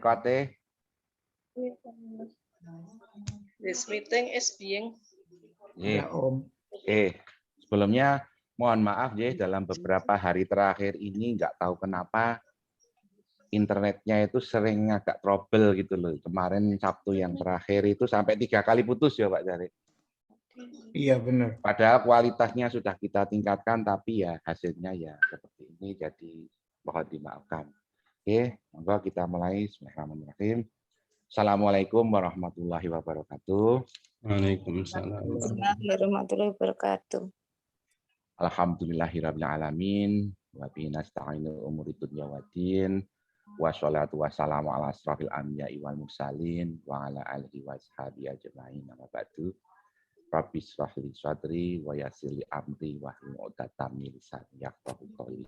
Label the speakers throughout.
Speaker 1: record-e.
Speaker 2: This meeting is being.
Speaker 1: Ya, Om. Sebelumnya mohon maaf ya, dalam beberapa hari terakhir ini nggak tahu kenapa internetnya itu sering agak trouble gitu loh. Kemarin Sabtu yang terakhir itu sampai 3 kali putus ya Pak Jari.
Speaker 3: Iya benar.
Speaker 1: Padahal kualitasnya sudah kita tingkatkan, tapi ya hasilnya ya seperti ini, jadi mohon dimaafkan. Oke, monggo kita mulai. Bismillahirrahmanirrahim. Assalamualaikum warahmatullahi wabarakatuh.
Speaker 4: Waalaikumsalam
Speaker 5: warahmatullahi wabarakatuh.
Speaker 1: Alhamdulillahirabbil alamin wa bihi nasta'inu umuri dunya waddin. Wassalatu wassalamu ala asrofil anbiya'i wal mursalin wa ala alihi wa ashabihi ajma'in. Amma ba'du. Rabbi shrah li sadri wa yassir li amri wahlul 'uqdatam min lisani yafqahu qawli.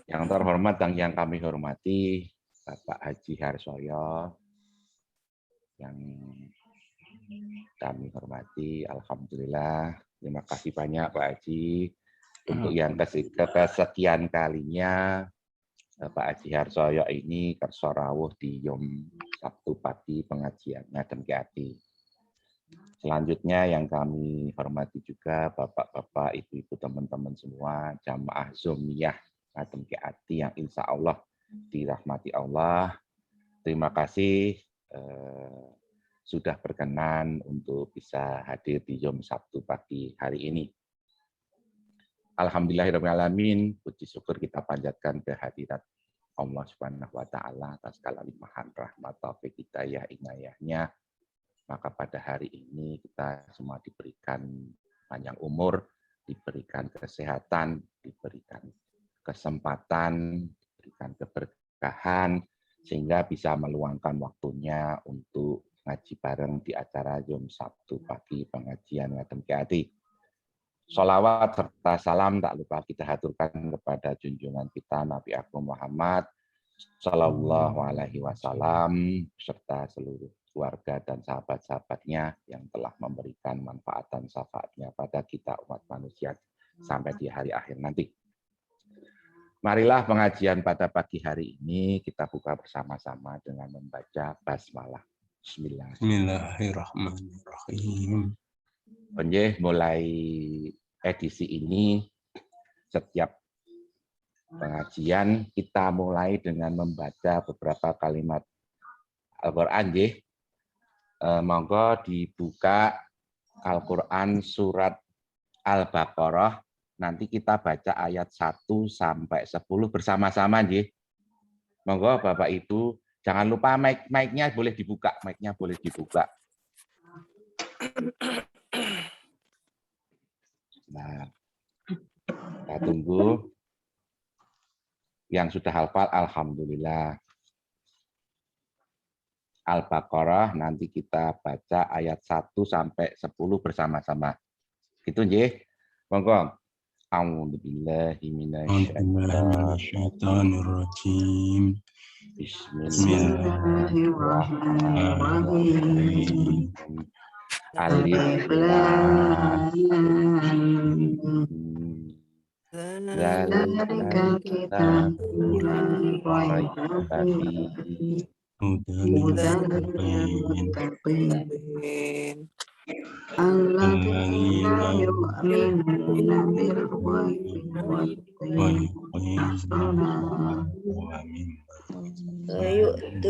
Speaker 1: Yang terhormat dan yang kami hormati Bapak Haji Harsoyo, yang kami hormati, alhamdulillah, terima kasih banyak Pak Haji untuk yang kesekian kalinya Pak Haji Harsoyo ini kersa rawuh di Yom Sabtu pagi pengajiannya dan Hati. Selanjutnya yang kami hormati juga Bapak-bapak, Ibu-ibu, teman-teman semua, jamaah Zomiyah Ngadem Hati yang insya Allah dirahmati Allah. Terima kasih sudah berkenan untuk bisa hadir di Yom Sabtu pagi hari ini. Alhamdulillahirrahmanirrahim, puji syukur kita panjatkan kehadirat Allah Subhanahu wa Ta'ala atas segala limpahan rahmat taufik hidayah inayahnya. Maka pada hari ini kita semua diberikan panjang umur, diberikan kesehatan, diberikan kesempatan, diberikan keberkahan, sehingga bisa meluangkan waktunya untuk ngaji bareng di acara Yom Sabtu pagi pengajian Ngadem Hati. Sholawat serta salam tak lupa kita haturkan kepada junjungan kita Nabi Agung Muhammad Sallallahu Alaihi Wasallam serta seluruh keluarga dan sahabat-sahabatnya yang telah memberikan manfaat dan syafaatnya pada kita umat manusia sampai di hari akhir nanti. Marilah pengajian pada pagi hari ini kita buka bersama-sama dengan membaca basmalah.
Speaker 4: Bismillahirrahmanirrahim.
Speaker 1: Penjeh mulai edisi ini setiap pengajian kita mulai dengan membaca beberapa kalimat Al-Qur'an nggih. Monggo dibuka Al-Qur'an surat Al-Baqarah. Nanti kita baca ayat 1 sampai 10 bersama-sama nggih. Monggo Bapak Ibu, jangan lupa mic-nya boleh dibuka, mic-nya boleh dibuka. Nah, kita tunggu. Yang sudah hafal, alhamdulillah. Al-Baqarah nanti kita baca ayat 1 sampai 10 bersama-sama. Gitu nggih. Monggo. A'udzubillahi
Speaker 4: minasyaitonirrajim.
Speaker 1: Bismillahirrahmanirrahim. Alif Lam Mim. Zalikal kitabu la raiba fihi hudan lil muttaqin.
Speaker 5: Alladzina yu'minuna bil ghaibi wa yuqimuna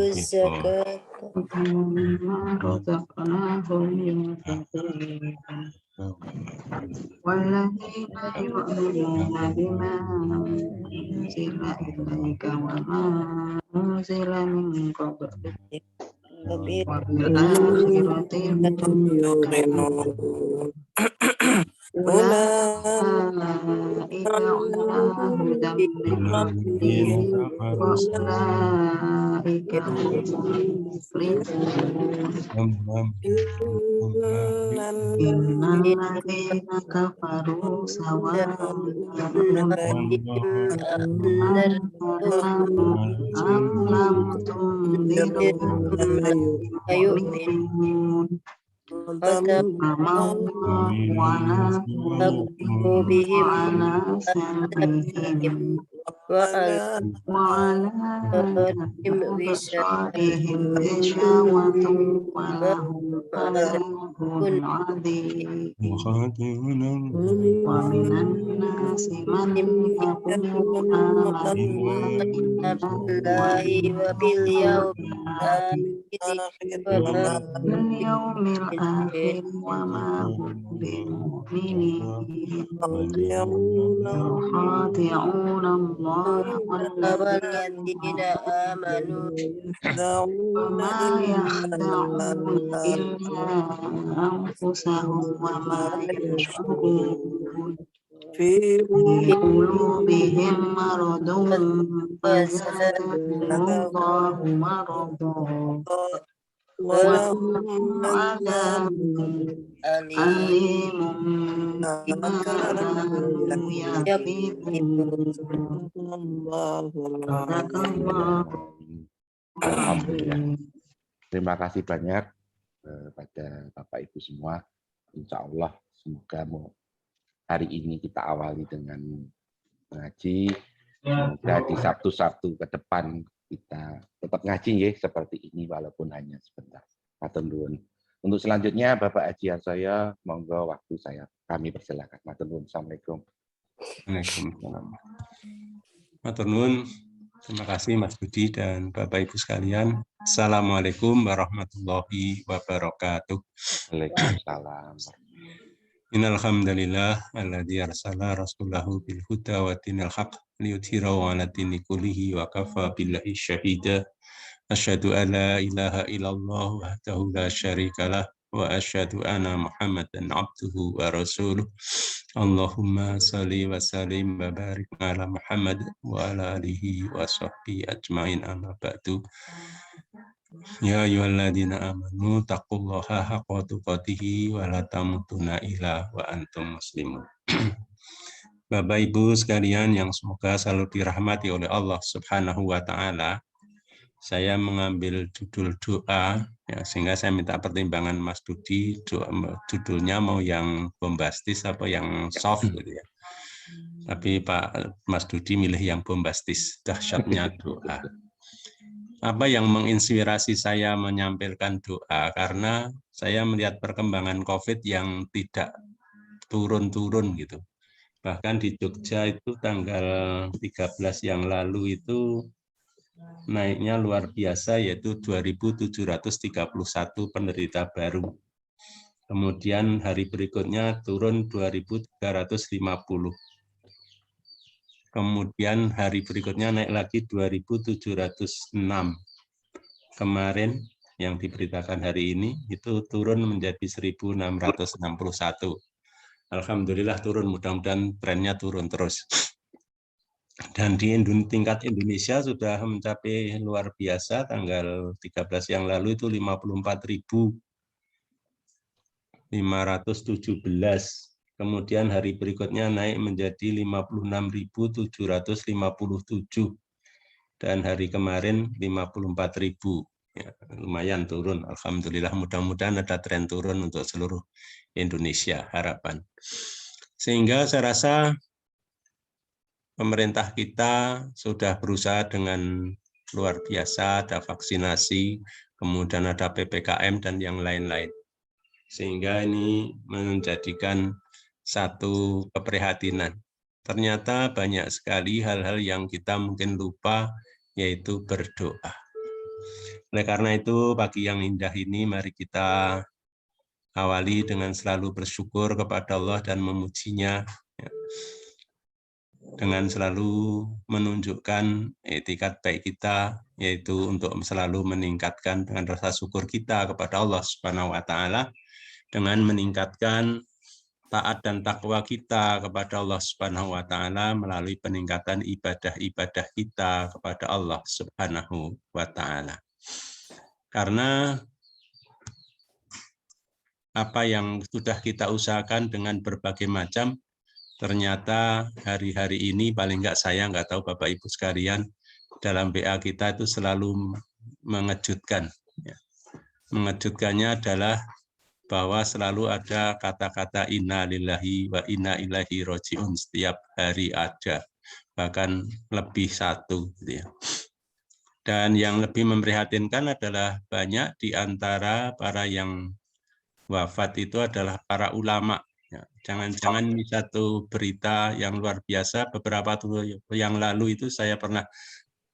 Speaker 5: az-zakata wa mimma razaqnahum yunfiqun. Walladzina yu'minuna bima unzila ilaika wa ma unzila min qablika wa bil akhirati hum yuqinun. Ulaika ala hudan min rabbihim wa ulaika humul muflihun. Innal ladzina kafaru sawa'un am lam tunzirhum la yu'minun. Wa la bihim ala samihim وعلى أبصارهم غشاوة ولهم عذاب عظيم
Speaker 4: وخادعون
Speaker 5: ومن الناس من يقول آمنا بالله وباليوم الآخر وما هم بمؤمنين يخادعون الله والذين آمنوا وما يخدعون إلا أنفسهم وما يشعرون في قلوبهم مرض فزادهم الله مرضا ولهم عذاب أليم بما كانوا يكذبون صدق الله
Speaker 1: Alhamdulillah. Terima kasih banyak pada Bapak Ibu semua. Insya Allah semoga hari ini kita awali dengan ngaji. Semoga di Sabtu-Sabtu ke depan kita tetap ngaji ya seperti ini walaupun hanya sebentar. Matur nuwun. Untuk selanjutnya Bapak Haji saya, monggo waktu kami persilakan. Matur nuwun. Assalamualaikum.
Speaker 4: Waalaikumsalam. Matur nuwun. Terima kasih Mas Budi dan Bapak Ibu sekalian. Assalamualaikum warahmatullahi wabarakatuh.
Speaker 1: Waalaikumsalam.
Speaker 4: Innal hamdalillah alladzi arsala rasulahu bil huda wa dinil haqq liyudhhirahu 'ala dini kullihi wa kafa billahi syahida. Asyhadu an la ilaha illallah wahdahu la syarikalah wa asyhadu anna Muhammadan abduhu wa rasuluh. Allahumma salli wa sallim wa barik ala Muhammad wa ala alihi wa sahbihi ajmain amma ba'du. Ya ayyuhalladzina amanu taqullaha haqqa tuqatih wa la tamutunna illa wa antum muslimun. Bapak Ibu sekalian yang semoga selalu dirahmati oleh Allah Subhanahu wa taala. Saya mengambil judul doa ya, sehingga saya minta pertimbangan Mas Budi, judulnya mau yang bombastis apa yang soft gitu ya. Tapi Pak Mas Budi milih yang bombastis, dahsyatnya doa. Apa yang menginspirasi saya menyampaikan doa? Karena saya melihat perkembangan COVID yang tidak turun-turun gitu. Bahkan di Jogja itu tanggal 13 yang lalu itu naiknya luar biasa, yaitu 2.731 penderita baru. Kemudian hari berikutnya turun 2.350. Kemudian hari berikutnya naik lagi 2.706. Kemarin yang diberitakan hari ini itu turun menjadi 1.661. Alhamdulillah turun, mudah-mudahan trennya turun terus. Dan di tingkat Indonesia sudah mencapai luar biasa, tanggal 13 yang lalu itu 54.517. Kemudian hari berikutnya naik menjadi 56.757. Dan hari kemarin 54.000. Ya, lumayan turun, alhamdulillah. Mudah-mudahan ada tren turun untuk seluruh Indonesia, harapan. Sehingga saya rasa pemerintah kita sudah berusaha dengan luar biasa, ada vaksinasi, kemudian ada PPKM dan yang lain-lain. Sehingga ini menjadikan satu keprihatinan. Ternyata banyak sekali hal-hal yang kita mungkin lupa, yaitu berdoa. Oleh karena itu, pagi yang indah ini mari kita awali dengan selalu bersyukur kepada Allah dan memujinya, dengan selalu menunjukkan etikat baik kita, yaitu untuk selalu meningkatkan dengan rasa syukur kita kepada Allah Subhanahu wa taala, dengan meningkatkan taat dan takwa kita kepada Allah Subhanahu wa taala melalui peningkatan ibadah-ibadah kita kepada Allah Subhanahu wa taala. Karena apa yang sudah kita usahakan dengan berbagai macam, ternyata hari-hari ini paling enggak saya enggak tahu Bapak Ibu sekalian, dalam BA kita itu selalu mengejutkan. Mengejutkannya adalah bahwa selalu ada kata-kata inna lillahi wa inna ilaihi roji'un, setiap hari ada. bahkan lebih 1 gitu ya. Dan yang lebih memprihatinkan adalah banyak di antara para yang wafat itu adalah para ulama. Ya, jangan-jangan ini satu berita yang luar biasa. Beberapa waktu yang lalu itu saya pernah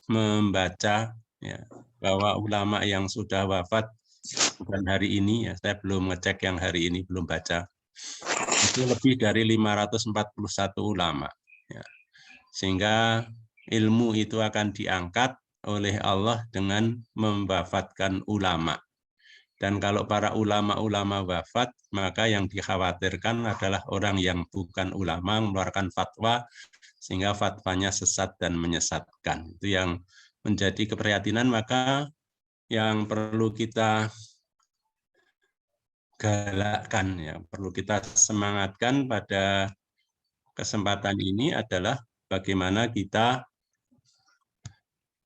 Speaker 4: membaca ya, bahwa ulama yang sudah wafat bukan hari ini, ya, saya belum ngecek yang hari ini, belum baca. Itu lebih dari 541 ulama. Ya. Sehingga ilmu itu akan diangkat oleh Allah dengan mewafatkan ulama. Dan kalau para ulama-ulama wafat, maka yang dikhawatirkan adalah orang yang bukan ulama mengeluarkan fatwa, sehingga fatwanya sesat dan menyesatkan. Itu yang menjadi keprihatinan, maka yang perlu kita galakkan, ya, perlu kita semangatkan pada kesempatan ini adalah bagaimana kita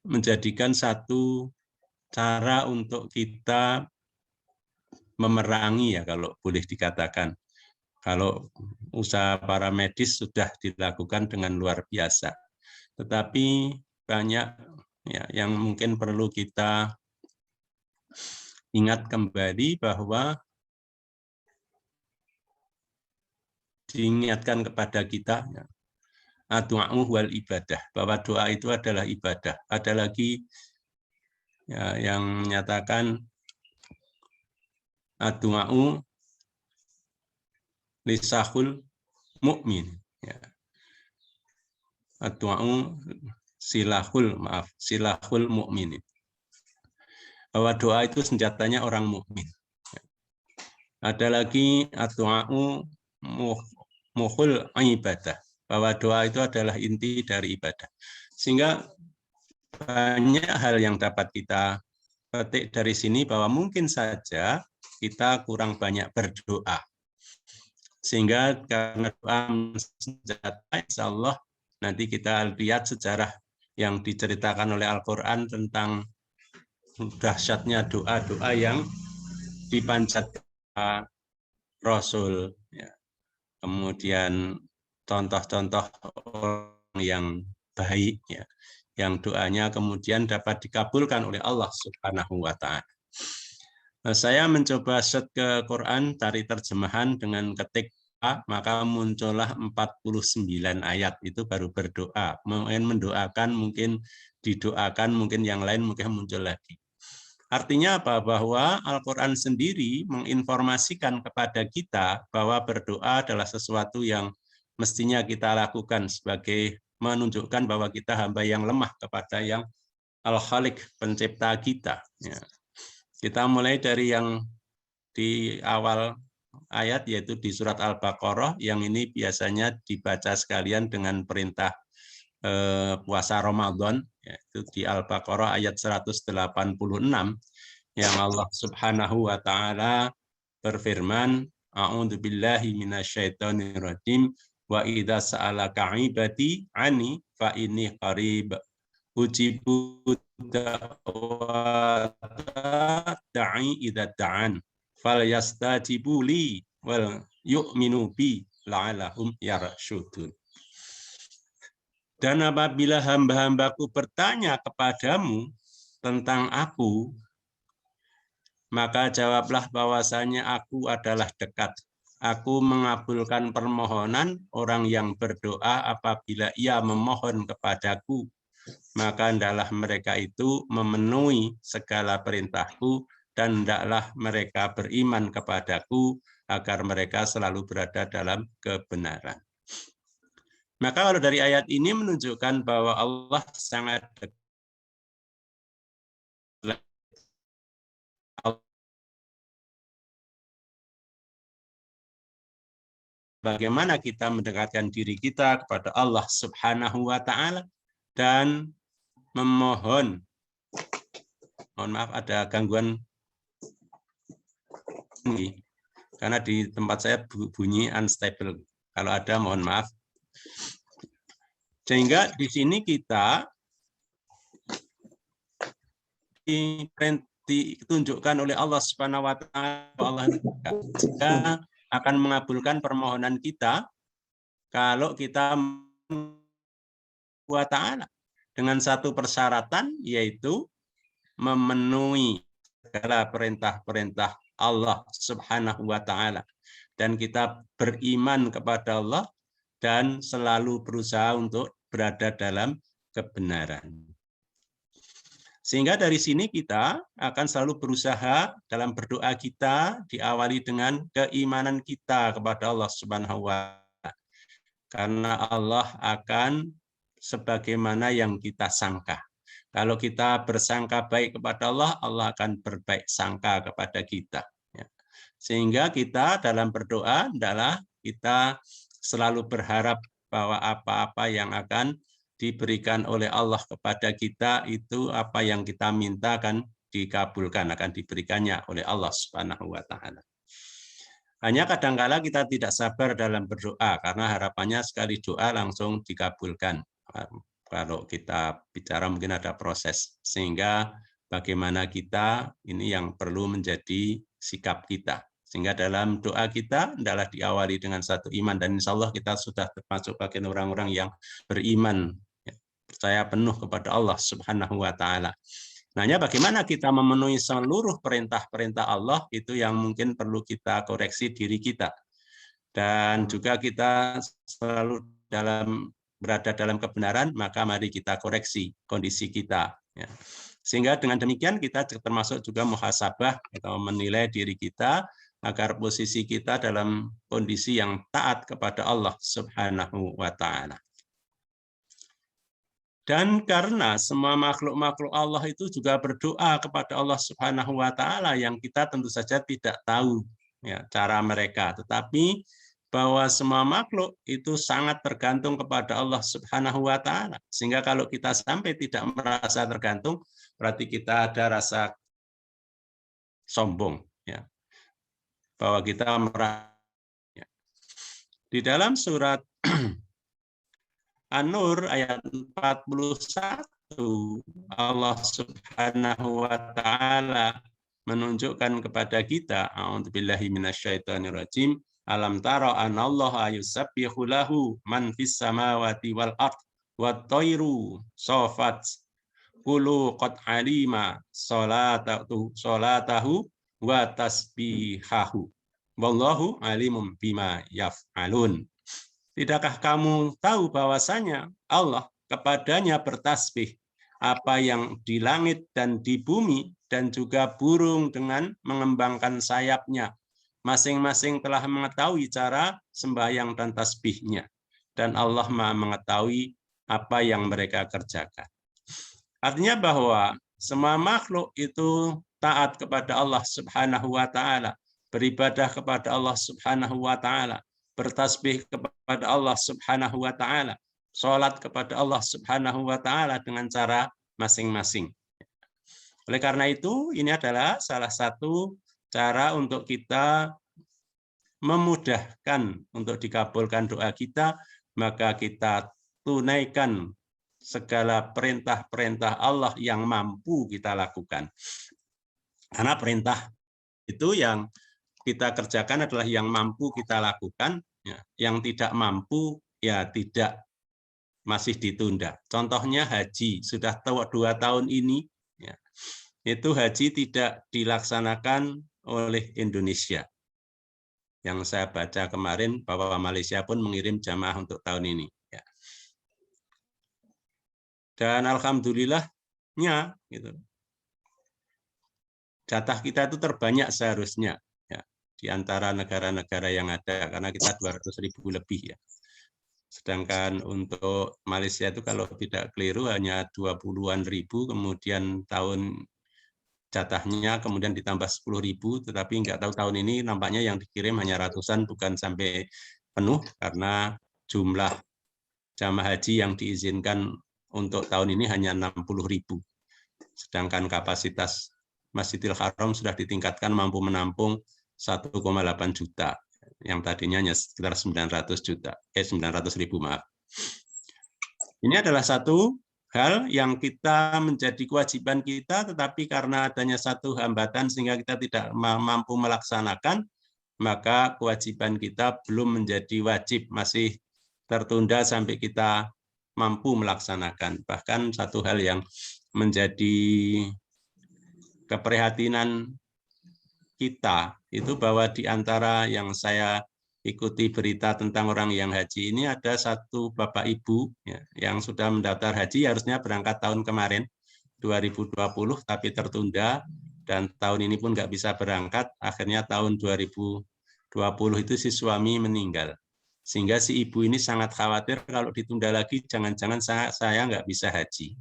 Speaker 4: menjadikan satu cara untuk kita memerangi, ya kalau boleh dikatakan. Kalau usaha para medis sudah dilakukan dengan luar biasa. Tetapi banyak ya, yang mungkin perlu kita ingat kembali, bahwa diingatkan kepada kita ya, ad-du'a'u wal ibadah, bahwa doa itu adalah ibadah. Ada lagi ya, yang menyatakan ad-du'a'u lisahul mukmin. Ya. Ad-du'a'u silahul mukmin. Bahwa doa itu senjatanya orang mukmin. Ada lagi ad-du'a'u mukhul ibadah, bahwa doa itu adalah inti dari ibadah. Sehingga banyak hal yang dapat kita petik dari sini, bahwa mungkin saja kita kurang banyak berdoa. Sehingga karena doa senjata, insya Allah nanti kita lihat sejarah yang diceritakan oleh Al-Quran tentang dahsyatnya doa-doa yang dipanjatkan Rasul. Ya. Kemudian contoh-contoh orang yang baik, ya, yang doanya kemudian dapat dikabulkan oleh Allah Subhanahu wa Ta'ala. Saya mencoba search ke Quran, cari terjemahan dengan ketik A, maka muncullah 49 ayat, itu baru berdoa. Mungkin mendoakan, mungkin didoakan, mungkin yang lain mungkin muncul lagi. Artinya apa? Bahwa Al-Quran sendiri menginformasikan kepada kita bahwa berdoa adalah sesuatu yang mestinya kita lakukan sebagai menunjukkan bahwa kita hamba yang lemah kepada yang Al-Khaliq, pencipta kita. Ya. Kita mulai dari yang di awal ayat, yaitu di surat Al-Baqarah, yang ini biasanya dibaca sekalian dengan perintah puasa Ramadan, yaitu di Al-Baqarah ayat 186, yang Allah Subhanahu wa Ta'ala berfirman, A'udzu billahi minasyaitonir rajim, wa idza sa'alaka 'ibadi 'anni fa inni qarib ujibu da'i idza da'an fal yastajibu li wal yu'minu bi la'allahum yarsyudun. Dan apabila hamba-hambaku bertanya kepadamu tentang aku, maka jawablah bahwasanya aku adalah dekat. Aku mengabulkan permohonan orang yang berdoa apabila ia memohon kepadaku. Maka hendaklah mereka itu memenuhi segala perintahku, dan hendaklah mereka beriman kepadaku agar mereka selalu berada dalam kebenaran. Maka kalau dari ayat ini menunjukkan bahwa Allah sangat dekat. Bagaimana kita mendekatkan diri kita kepada Allah Subhanahu wa Ta'ala dan memohon. Mohon maaf, ada gangguan ini karena di tempat saya bunyi unstable. Kalau ada, mohon maaf. Sehingga di sini kita ditunjukkan oleh Allah Subhanahu wa Ta'ala, Allah akan mengabulkan permohonan kita kalau kita wa Ta'ala dengan satu persyaratan, yaitu memenuhi segala perintah-perintah Allah Subhanahu wa Ta'ala, dan kita beriman kepada Allah dan selalu berusaha untuk berada dalam kebenaran. Sehingga dari sini kita akan selalu berusaha dalam berdoa kita diawali dengan keimanan kita kepada Allah Subhanahu wa Ta'ala. Karena Allah akan sebagaimana yang kita sangka. Kalau kita bersangka baik kepada Allah, Allah akan berbaik sangka kepada kita. Sehingga kita dalam berdoa adalah kita selalu berharap bahwa apa-apa yang akan diberikan oleh Allah kepada kita, itu apa yang kita minta akan dikabulkan, akan diberikannya oleh Allah Subhanahu wa Ta'ala. Hanya kadangkala kita tidak sabar dalam berdoa karena harapannya sekali doa langsung dikabulkan. Kalau kita bicara mungkin ada proses, sehingga bagaimana kita ini yang perlu menjadi sikap kita. Sehingga dalam doa kita adalah diawali dengan satu iman, dan insya Allah kita sudah termasuk bagian orang-orang yang beriman, percaya penuh kepada Allah Subhanahu wa Ta'ala. Hanya bagaimana kita memenuhi seluruh perintah-perintah Allah, itu yang mungkin perlu kita koreksi diri kita. Dan juga kita selalu berada dalam kebenaran, maka mari kita koreksi kondisi kita. Sehingga dengan demikian kita termasuk juga muhasabah atau menilai diri kita agar posisi kita dalam kondisi yang taat kepada Allah Subhanahu wa Ta'ala. Dan karena semua makhluk-makhluk Allah itu juga berdoa kepada Allah Subhanahu wa Ta'ala, yang kita tentu saja tidak tahu cara mereka, tetapi bahwa semua makhluk itu sangat tergantung kepada Allah Subhanahu wa Ta'ala. Sehingga kalau kita sampai tidak merasa tergantung, berarti kita ada rasa sombong, bahwa kita merasa. Di dalam surat An-Nur ayat 41, Allah Subhanahu wa Ta'ala menunjukkan kepada kita, a'udzubillahi minasyaitonirrajim, alam tara anallaha yusabbihu lahu man fis samawati wal ard wat thairu safat qulu qad alima salatahu wa tasbihahu wallahu alimum bima yaf'alun. Tidakkah kamu tahu bahwasanya Allah kepadanya bertasbih apa yang di langit dan di bumi, dan juga burung dengan mengembangkan sayapnya. Masing-masing telah mengetahui cara sembahyang dan tasbihnya. Dan Allah Maha mengetahui apa yang mereka kerjakan. Artinya bahwa semua makhluk itu taat kepada Allah Subhanahu wa Ta'ala, beribadah kepada Allah Subhanahu wa Ta'ala, bertasbih kepada Allah Subhanahu wa Ta'ala, sholat kepada Allah Subhanahu wa Ta'ala dengan cara masing-masing. Oleh karena itu, ini adalah salah satu cara untuk kita memudahkan untuk dikabulkan doa kita, maka kita tunaikan segala perintah-perintah Allah yang mampu kita lakukan. Karena perintah itu yang kita kerjakan adalah yang mampu kita lakukan, yang tidak mampu ya tidak, masih ditunda. Contohnya haji, sudah 2 tahun ini, itu haji tidak dilaksanakan oleh Indonesia. Yang saya baca kemarin bahwa Malaysia pun mengirim jamaah untuk tahun ini. Dan alhamdulillahnya, gitu, jatah kita itu terbanyak seharusnya di antara negara-negara yang ada, karena kita 200.000 lebih . Sedangkan untuk Malaysia itu kalau tidak keliru hanya 20-an ribu, kemudian tahun jatahnya kemudian ditambah 10.000, tetapi nggak tahu tahun ini nampaknya yang dikirim hanya ratusan, bukan sampai penuh, karena jumlah jamaah haji yang diizinkan untuk tahun ini hanya 60.000. Sedangkan kapasitas Masjidil Haram sudah ditingkatkan mampu menampung 1,8 juta, yang tadinya hanya sekitar 900.000, maaf. Ini adalah satu hal yang kita menjadi kewajiban kita, tetapi karena adanya satu hambatan sehingga kita tidak mampu melaksanakan, maka kewajiban kita belum menjadi wajib, masih tertunda sampai kita mampu melaksanakan. Bahkan satu hal yang menjadi keprihatinan kita itu bahwa di antara yang saya ikuti berita tentang orang yang haji ini ada satu bapak ibu ya, yang sudah mendaftar haji, harusnya berangkat tahun kemarin 2020 tapi tertunda dan tahun ini pun nggak bisa berangkat. Akhirnya tahun 2020 itu si suami meninggal, sehingga si ibu ini sangat khawatir kalau ditunda lagi jangan-jangan saya nggak bisa haji.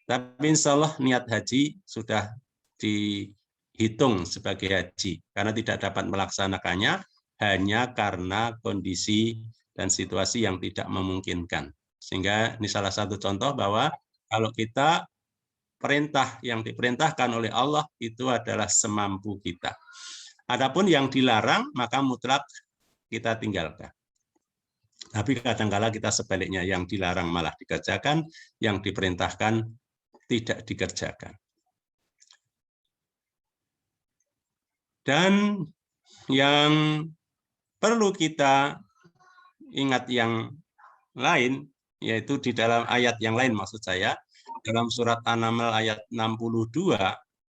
Speaker 4: Tapi insya Allah niat haji sudah dihitung sebagai haji karena tidak dapat melaksanakannya hanya karena kondisi dan situasi yang tidak memungkinkan. Sehingga ini salah satu contoh bahwa kalau kita perintah yang diperintahkan oleh Allah itu adalah semampu kita. Adapun yang dilarang maka mutlak kita tinggalkan. Tapi kadang-kala kita sebaliknya, yang dilarang malah dikerjakan, yang diperintahkan tidak dikerjakan. Dan yang perlu kita ingat yang lain, yaitu di dalam ayat yang lain maksud saya, dalam surat An-Naml ayat 62,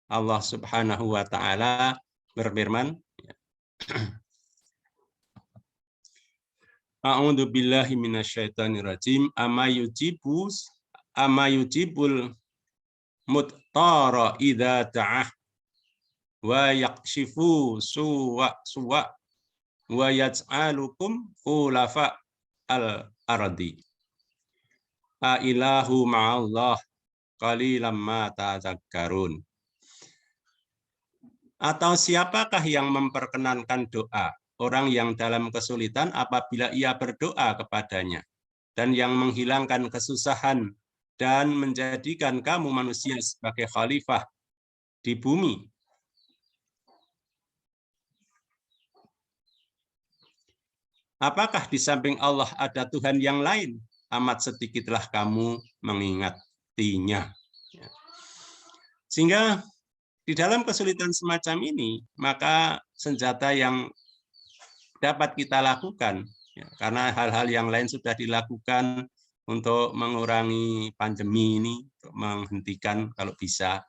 Speaker 4: Allah Subhanahu wa Ta'ala berfirman, A'udzu billahi minasyaitonir rajim, ama yujibul muttara idza ta'ah wa yakshifu suwa wa yaj'alukum khulafa al-ardi. A ilahu ma'allah qalilam ma tadzakkarun. Atau siapakah yang memperkenankan doa orang yang dalam kesulitan apabila ia berdoa kepadanya, dan yang menghilangkan kesusahan dan menjadikan kamu manusia sebagai khalifah di bumi? Apakah di samping Allah ada Tuhan yang lain? Amat sedikitlah kamu mengingatinya. Sehingga di dalam kesulitan semacam ini, maka senjata yang dapat kita lakukan, ya, karena hal-hal yang lain sudah dilakukan untuk mengurangi pandemi ini, untuk menghentikan kalau bisa,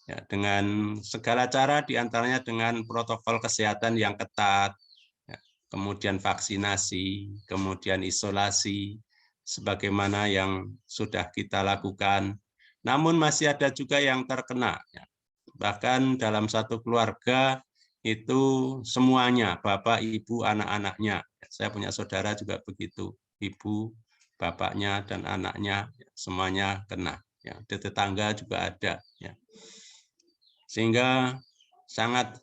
Speaker 4: ya, dengan segala cara, diantaranya dengan protokol kesehatan yang ketat, ya, kemudian vaksinasi, kemudian isolasi, sebagaimana yang sudah kita lakukan. Namun masih ada juga yang terkena, ya. Bahkan dalam satu keluarga itu semuanya, bapak, ibu, anak-anaknya. Saya punya saudara juga begitu, ibu, bapaknya, dan anaknya semuanya kena. Ya, di tetangga juga ada. Ya. Sehingga sangat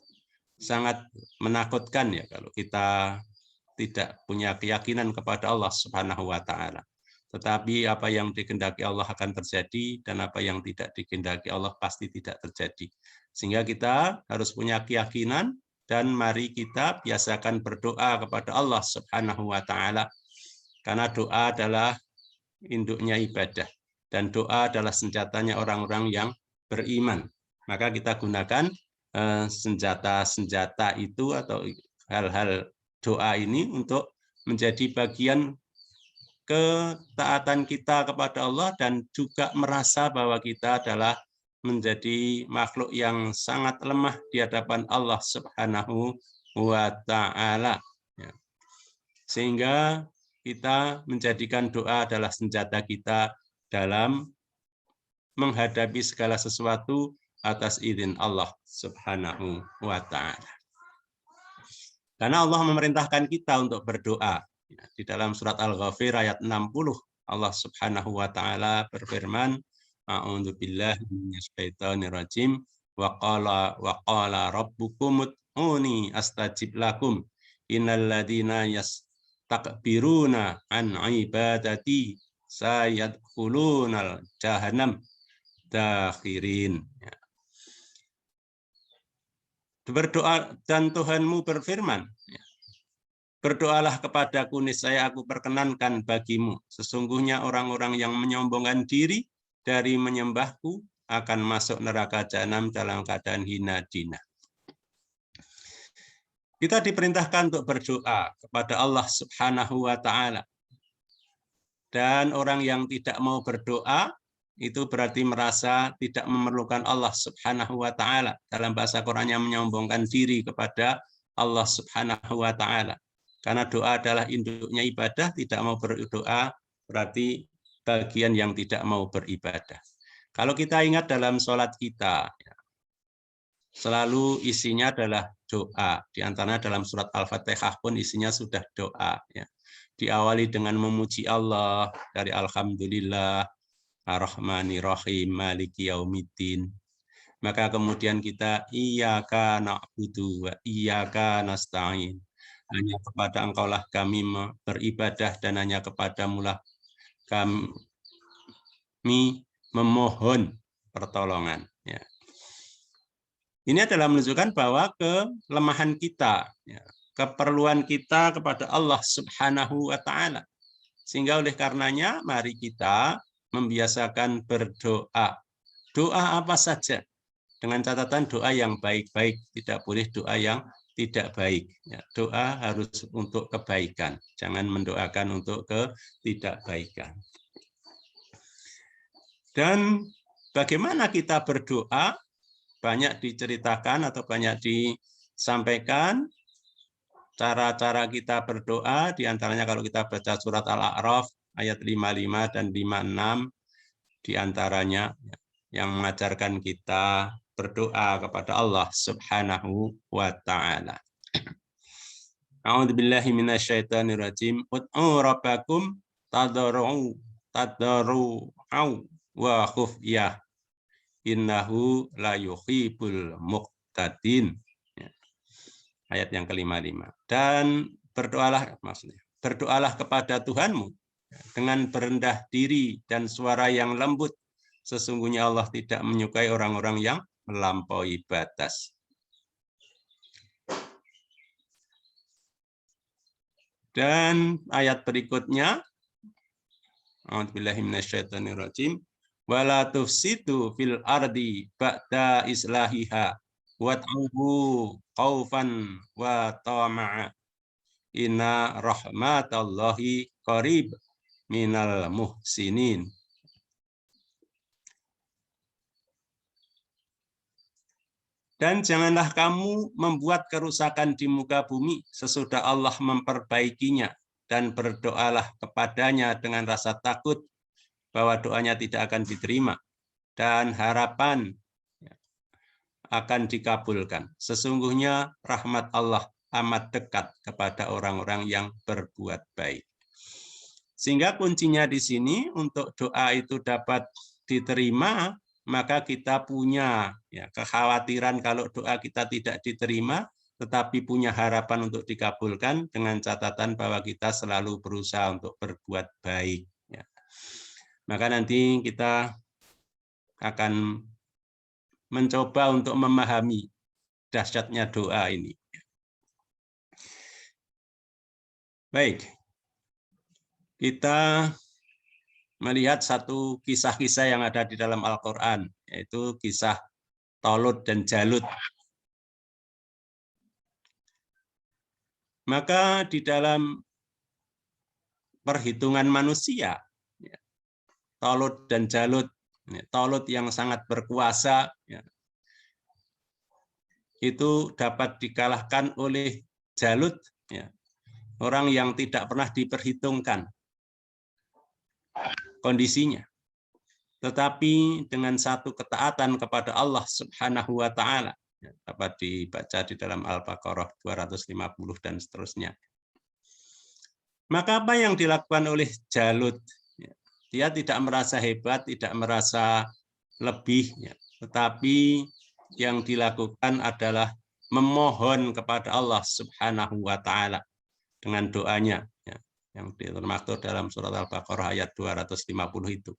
Speaker 4: menakutkan ya kalau kita tidak punya keyakinan kepada Allah Subhanahu wa Ta'ala. Tetapi apa yang dikehendaki Allah akan terjadi, dan apa yang tidak dikehendaki Allah pasti tidak terjadi. Sehingga kita harus punya keyakinan, dan mari kita biasakan berdoa kepada Allah Subhanahu wa Ta'ala. Karena doa adalah induknya ibadah, dan doa adalah senjatanya orang-orang yang beriman. Maka kita gunakan senjata-senjata itu atau hal-hal doa ini untuk menjadi bagian ketaatan kita kepada Allah, dan juga merasa bahwa kita adalah menjadi makhluk yang sangat lemah di hadapan Allah Subhanahu wa Ta'ala. Sehingga kita menjadikan doa adalah senjata kita dalam menghadapi segala sesuatu atas izin Allah Subhanahu wa Ta'ala. Karena Allah memerintahkan kita untuk berdoa. Di dalam surat Al-Ghafir ayat 60, Allah Subhanahu wa Ta'ala berfirman, A'udzu billahi minasyaitonir rajim, wa qala rabbukum ud'uni astajib lakum innal ladzina yastakbiruna an ibadati sayadkhulunal jahannam dakhirin. Berdoa dan Tuhanmu berfirman, berdoalah kepadaku, niscaya aku perkenankan bagimu. Sesungguhnya orang-orang yang menyombongkan diri dari menyembahku akan masuk neraka jahanam dalam keadaan hina dina. Kita diperintahkan untuk berdoa kepada Allah Subhanahu wa Ta'ala. Dan orang yang tidak mau berdoa itu berarti merasa tidak memerlukan Allah Subhanahu wa taala. Dalam bahasa Qur'annya menyombongkan diri kepada Allah Subhanahu wa taala. Karena doa adalah induknya ibadah, tidak mau berdoa berarti bagian yang tidak mau beribadah. Kalau kita ingat dalam sholat kita, selalu isinya adalah doa. Di antaranya dalam surat Al-Fatihah pun isinya sudah doa. Diawali dengan memuji Allah dari Alhamdulillah, Ar-Rahmanir-Rahim, Maliki Yaumiddin. Maka kemudian kita iyyaka na'budu wa iyyaka nasta'in. Hanya kepada Engkaulah kami beribadah dan hanya kepadamulah kami memohon pertolongan. Ya. Ini adalah menunjukkan bahwa kelemahan kita, ya, keperluan kita kepada Allah Subhanahu wa taala. Sehingga oleh karenanya mari kita membiasakan berdoa. Doa apa saja, dengan catatan doa yang baik-baik, tidak boleh doa yang tidak baik. Ya, doa harus untuk kebaikan, jangan mendoakan untuk ketidakbaikan. Dan bagaimana kita berdoa, banyak diceritakan atau banyak disampaikan cara-cara kita berdoa, diantaranya kalau kita baca surat Al-A'raf ayat 55 dan 56, diantaranya yang mengajarkan kita berdoa kepada Allah Subhanahu wa taala. A'udzubillahi minasyaitonirrajim. Ud'u rabbakum tadarru'u wa khufyah. Innahu la yuhibbul muqtadin. Ayat yang ke-55. Dan berdoalah, maksudnya, berdoalah kepada Tuhanmu dengan berendah diri dan suara yang lembut. Sesungguhnya Allah tidak menyukai orang-orang yang melampaui batas. Dan ayat berikutnya, A'udzubillahi minasyaitonirrajim. Wala tufsidu fil ardi ba'da islahiha wad'uhu khaufan wa tama'a. Inna rahmatallahi qarib minal muhsinin. Dan janganlah kamu membuat kerusakan di muka bumi sesudah Allah memperbaikinya, dan berdoalah kepadanya dengan rasa takut bahwa doanya tidak akan diterima dan harapan akan dikabulkan. Sesungguhnya rahmat Allah amat dekat kepada orang-orang yang berbuat baik. Sehingga kuncinya di sini untuk doa itu dapat diterima, maka kita punya kekhawatiran kalau doa kita tidak diterima, tetapi punya harapan untuk dikabulkan dengan catatan bahwa kita selalu berusaha untuk berbuat baik. Maka nanti kita akan mencoba untuk memahami dahsyatnya doa ini. Baik, kita melihat satu kisah-kisah yang ada di dalam Al-Quran, yaitu kisah Talut dan Jalut. Maka di dalam perhitungan manusia, Talut dan Jalut, Talut yang sangat berkuasa, itu dapat dikalahkan oleh Jalut, orang yang tidak pernah diperhitungkan kondisinya. Tetapi dengan satu ketaatan kepada Allah Subhanahu wa taala, dapat dibaca di dalam Al-Baqarah 250 dan seterusnya. Maka apa yang dilakukan oleh Jalut? Dia tidak merasa hebat, tidak merasa lebih, tetapi yang dilakukan adalah memohon kepada Allah Subhanahu wa taala dengan doanya, yang termaktub dalam surat Al-Baqarah ayat 250 itu.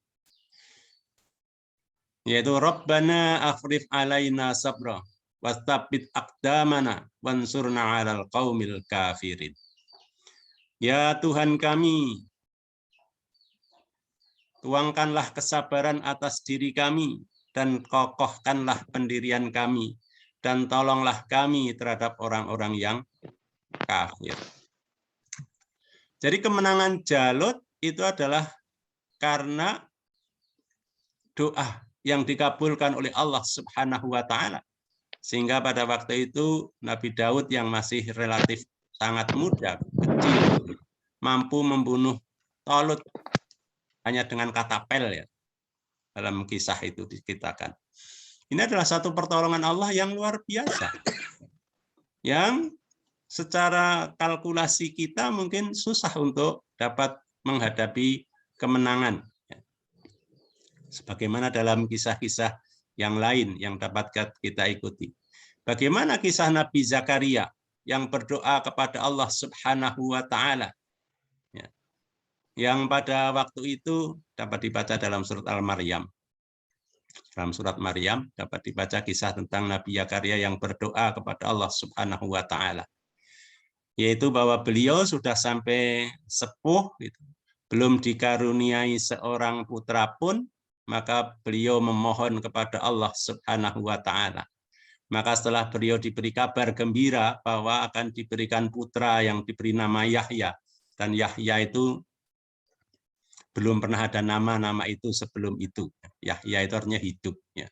Speaker 4: Yaitu Rabbana afrif alaina sabra wastabbit aqdamana wansurna 'alal qaumil kafirin. Ya Tuhan kami, tuangkanlah kesabaran atas diri kami dan kokohkanlah pendirian kami dan tolonglah kami terhadap orang-orang yang kafir. Jadi kemenangan Jalut itu adalah karena doa yang dikabulkan oleh Allah Subhanahu wa taala. Sehingga pada waktu itu Nabi Daud yang masih relatif sangat muda, kecil, mampu membunuh Talut hanya dengan kata pel ya. Dalam kisah itu diceritakan. Ini adalah satu pertolongan Allah yang luar biasa. Yang secara kalkulasi kita mungkin susah untuk dapat menghadapi kemenangan. Sebagaimana dalam kisah-kisah yang lain yang dapat kita ikuti. Bagaimana kisah Nabi Zakaria yang berdoa kepada Allah Subhanahu wa taala. Yang pada waktu itu dapat dibaca dalam surat Al-Maryam. Dalam surat Maryam dapat dibaca kisah tentang Nabi Zakaria yang berdoa kepada Allah Subhanahu wa taala. Yaitu bahwa beliau sudah sampai sepuh, belum dikaruniai seorang putra pun, maka beliau memohon kepada Allah Subhanahu wa taala. Maka setelah beliau diberi kabar gembira bahwa akan diberikan putra yang diberi nama Yahya, dan Yahya itu belum pernah ada nama itu sebelum itu. Yahya itu artinya hidup. Ya.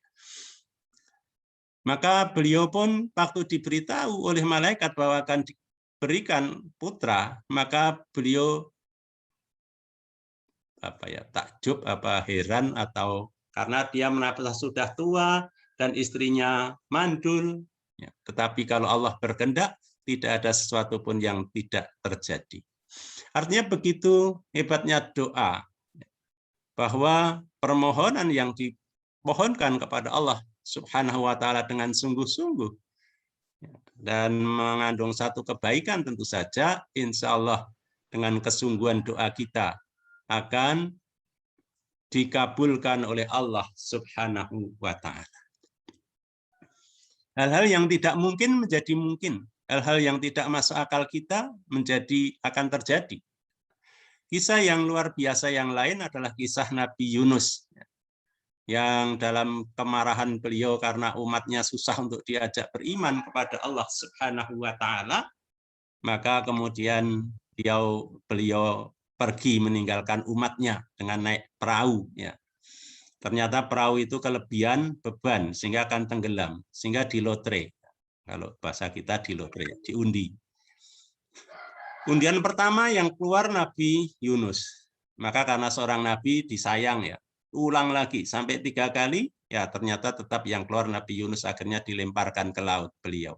Speaker 4: Maka beliau pun waktu diberitahu oleh malaikat bahwa akan diberikan putra, maka beliau takjub, heran, atau karena dia merasa sudah tua dan istrinya mandul. Ya. Tetapi kalau Allah berkehendak, tidak ada sesuatu pun yang tidak terjadi. Artinya begitu hebatnya doa, bahwa permohonan yang dipohonkan kepada Allah Subhanahu wa taala dengan sungguh-sungguh dan mengandung satu kebaikan, tentu saja insya Allah dengan kesungguhan doa kita akan dikabulkan oleh Allah Subhanahu wa taala. Hal-hal yang tidak mungkin menjadi mungkin, hal-hal yang tidak masuk akal kita akan terjadi. Kisah yang luar biasa yang lain adalah kisah Nabi Yunus, yang dalam kemarahan beliau karena umatnya susah untuk diajak beriman kepada Allah Subhanahu wa taala, maka kemudian beliau pergi meninggalkan umatnya dengan naik perahu. Ya. Ternyata perahu itu kelebihan beban sehingga akan tenggelam, sehingga dilotre. Kalau bahasa kita dilotre, diundi. Undian pertama yang keluar Nabi Yunus. Maka karena seorang nabi disayang ya, ulang lagi sampai 3 kali, ya ternyata tetap yang keluar Nabi Yunus, akhirnya dilemparkan ke laut beliau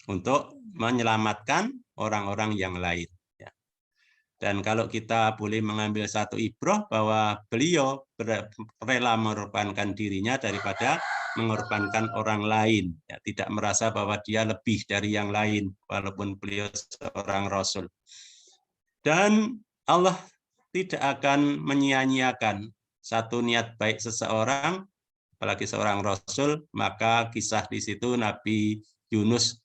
Speaker 4: untuk menyelamatkan orang-orang yang lain. Ya. Dan kalau kita boleh mengambil satu ibrah bahwa beliau rela mengorbankan dirinya daripada mengorbankan orang lain, ya, tidak merasa bahwa dia lebih dari yang lain walaupun beliau seorang rasul. Dan Allah tidak akan menyia-nyiakan satu niat baik seseorang, apalagi seorang rasul. Maka kisah di situ Nabi Yunus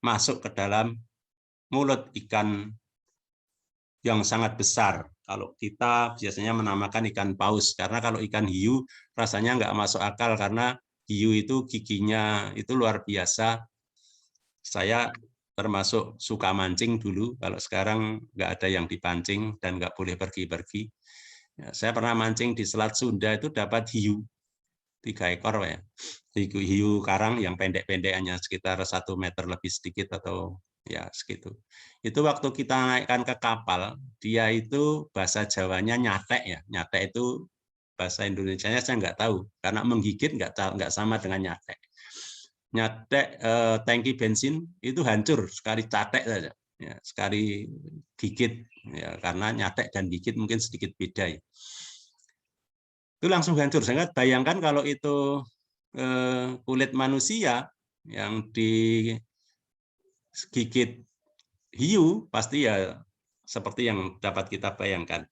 Speaker 4: masuk ke dalam mulut ikan yang sangat besar. Kalau kita biasanya menamakan ikan paus, karena kalau ikan hiu rasanya nggak masuk akal karena hiu itu giginya itu luar biasa. Saya termasuk suka mancing dulu, kalau sekarang nggak ada yang dipancing dan nggak boleh pergi-pergi. Ya, saya pernah mancing di Selat Sunda itu dapat hiu 3 ekor ya. Hiu karang yang pendek-pendek hanya sekitar 1 meter lebih sedikit atau ya segitu. Itu waktu kita naikkan ke kapal, dia itu bahasa Jawanya nyatek ya. Nyatek itu bahasa Indonesianya saya nggak tahu, karena menggigit nggak sama dengan nyatek. Nyatek tangki bensin itu hancur sekali catek saja, ya, sekali gigit, ya, karena nyatek dan gigit mungkin sedikit beda ya. Itu langsung hancur. Saya bayangkan kalau itu kulit manusia yang digigit hiu, pasti ya seperti yang dapat kita bayangkan.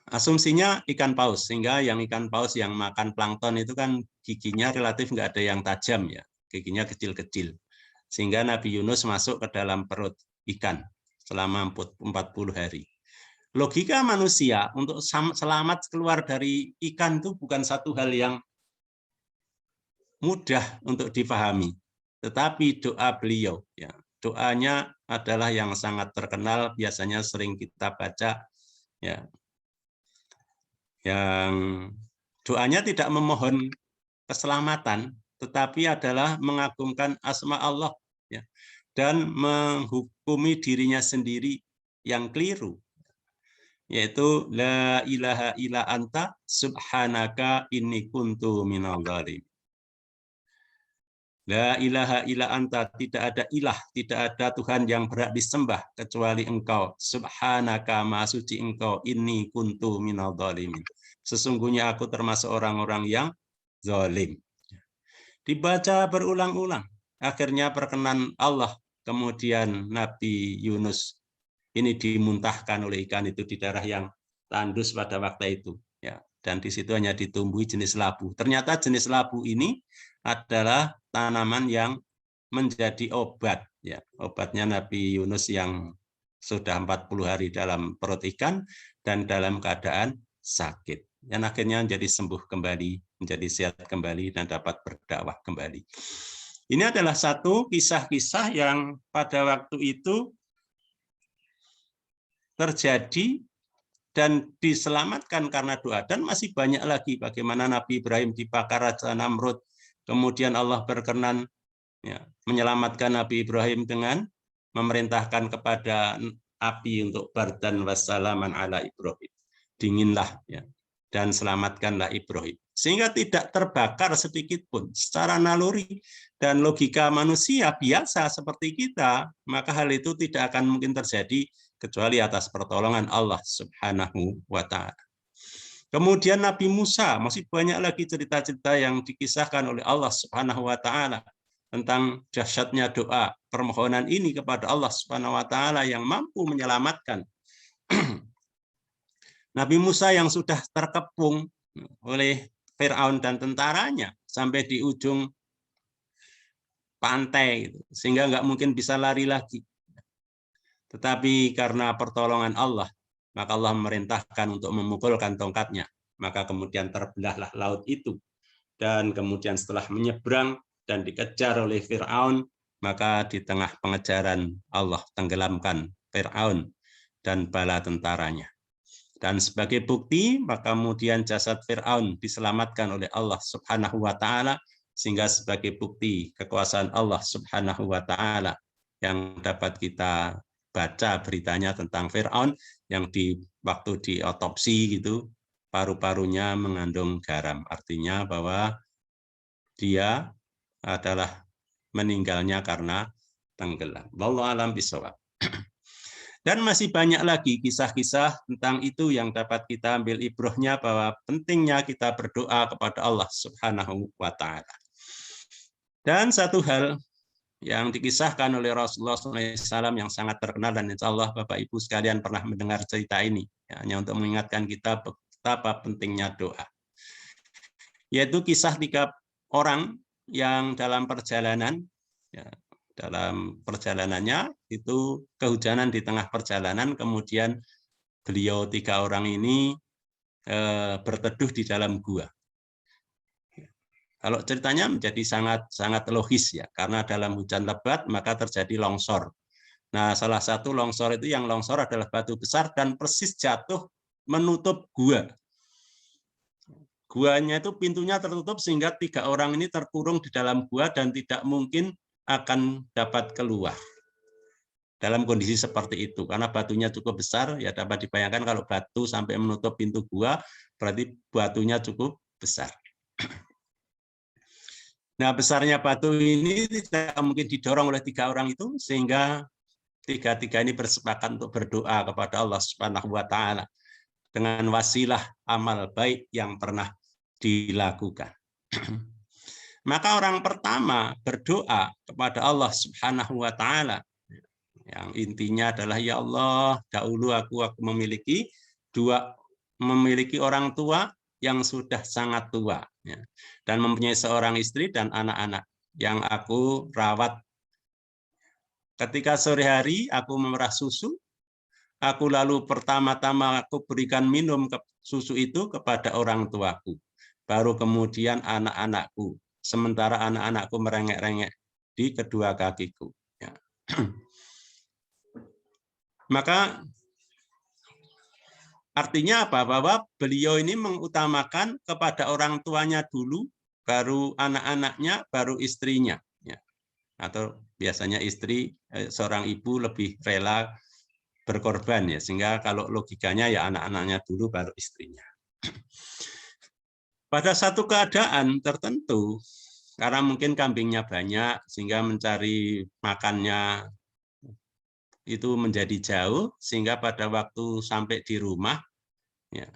Speaker 4: Asumsinya ikan paus, sehingga yang ikan paus yang makan plankton itu kan giginya relatif nggak ada yang tajam ya, giginya kecil-kecil. Sehingga Nabi Yunus masuk ke dalam perut ikan selama 40 hari. Logika manusia untuk selamat keluar dari ikan itu bukan satu hal yang mudah untuk dipahami. Tetapi doa beliau, ya, doanya adalah yang sangat terkenal, biasanya sering kita baca, ya, yang doanya tidak memohon keselamatan, tetapi adalah mengagungkan asma Allah, ya, dan menghukumi dirinya sendiri yang keliru, yaitu la ilaha illa anta subhanaka inni kuntu minadh dhalimin. La ilaha illa anta, tidak ada ilah, tidak ada Tuhan yang berhak disembah kecuali Engkau. Subhanaka, maha suci Engkau, inni kuntu minadh dhalimin. Sesungguhnya aku termasuk orang-orang yang zalim. Dibaca berulang-ulang, akhirnya perkenan Allah, kemudian Nabi Yunus ini dimuntahkan oleh ikan itu di daerah yang tandus pada waktu itu, ya. Dan di situ hanya ditumbuhi jenis labu. Ternyata jenis labu ini adalah tanaman yang menjadi obat, ya. Obatnya Nabi Yunus yang sudah 40 hari dalam perut ikan dan dalam keadaan sakit. Dan akhirnya menjadi sembuh kembali, menjadi sehat kembali dan dapat berdakwah kembali. Ini adalah satu kisah-kisah yang pada waktu itu terjadi dan diselamatkan karena doa. Dan masih banyak lagi bagaimana Nabi Ibrahim dibakar Raja Namrud, kemudian Allah berkenan, ya, menyelamatkan Nabi Ibrahim dengan memerintahkan kepada api untuk bardan wassalaman ala Ibrahim. Dinginlah, ya, dan selamatkanlah Ibrahim. Sehingga tidak terbakar sedikit pun. Secara naluri dan logika manusia biasa seperti kita, maka hal itu tidak akan mungkin terjadi kecuali atas pertolongan Allah Subhanahu wa Ta'ala. Kemudian Nabi Musa, masih banyak lagi cerita-cerita yang dikisahkan oleh Allah Subhanahu wa Ta'ala tentang dahsyatnya doa permohonan ini kepada Allah Subhanahu wa Ta'ala yang mampu menyelamatkan Nabi Musa yang sudah terkepung oleh Fir'aun dan tentaranya sampai di ujung pantai, sehingga nggak mungkin bisa lari lagi. Tetapi karena pertolongan Allah, maka Allah memerintahkan untuk memukulkan tongkatnya. Maka kemudian terbelahlah laut itu. Dan kemudian setelah menyeberang dan dikejar oleh Fir'aun, maka di tengah pengejaran Allah tenggelamkan Fir'aun dan bala tentaranya. Dan sebagai bukti, maka kemudian jasad Fir'aun diselamatkan oleh Allah Subhanahu wa Ta'ala, sehingga sebagai bukti kekuasaan Allah Subhanahu wa Ta'ala yang dapat kita baca beritanya tentang Fir'aun yang waktu diotopsi gitu, paru-parunya mengandung garam. Artinya bahwa dia adalah meninggalnya karena tenggelam. Wallahu a'lam bishawab. Dan masih banyak lagi kisah-kisah tentang itu yang dapat kita ambil ibrahnya, bahwa pentingnya kita berdoa kepada Allah Subhanahu wa Ta'ala. Dan satu hal yang dikisahkan oleh Rasulullah SAW yang sangat terkenal, dan insya Allah Bapak Ibu sekalian pernah mendengar cerita ini, ya, hanya untuk mengingatkan kita betapa pentingnya doa. Yaitu kisah 3 orang yang dalam perjalanan, ya, dalam perjalanannya itu kehujanan di tengah perjalanan, kemudian beliau 3 orang ini berteduh di dalam gua. Kalau ceritanya menjadi sangat logis, ya, karena dalam hujan lebat maka terjadi longsor. Nah, salah satu longsor itu, yang longsor adalah batu besar dan persis jatuh menutup gua. Guanya itu pintunya tertutup sehingga 3 orang ini terkurung di dalam gua dan tidak mungkin akan dapat keluar dalam kondisi seperti itu, karena batunya cukup besar. Ya, dapat dibayangkan kalau batu sampai menutup pintu gua, berarti batunya cukup besar. Nah, besarnya batu ini tidak mungkin didorong oleh 3 orang itu, sehingga 3 ini bersepakat untuk berdoa kepada Allah Subhanahu wa Ta'ala dengan wasilah amal baik yang pernah dilakukan. Maka orang pertama berdoa kepada Allah Subhanahu wa Ta'ala, yang intinya adalah, ya Allah, dahulu aku memiliki orang tua yang sudah sangat tua, ya, dan mempunyai seorang istri dan anak-anak yang aku rawat. Ketika sore hari aku memerah susu, aku lalu pertama-tama aku berikan minum susu itu kepada orang tuaku, baru kemudian anak-anakku, sementara anak-anakku merengek-rengek di kedua kakiku. Ya. Maka artinya apa? Bahwa beliau ini mengutamakan kepada orang tuanya dulu, baru anak-anaknya, baru istrinya. Ya. Atau biasanya istri, seorang ibu lebih rela berkorban, ya, sehingga kalau logikanya ya anak-anaknya dulu, baru istrinya. Pada satu keadaan tertentu, karena mungkin kambingnya banyak, sehingga mencari makannya itu menjadi jauh, sehingga pada waktu sampai di rumah, ya,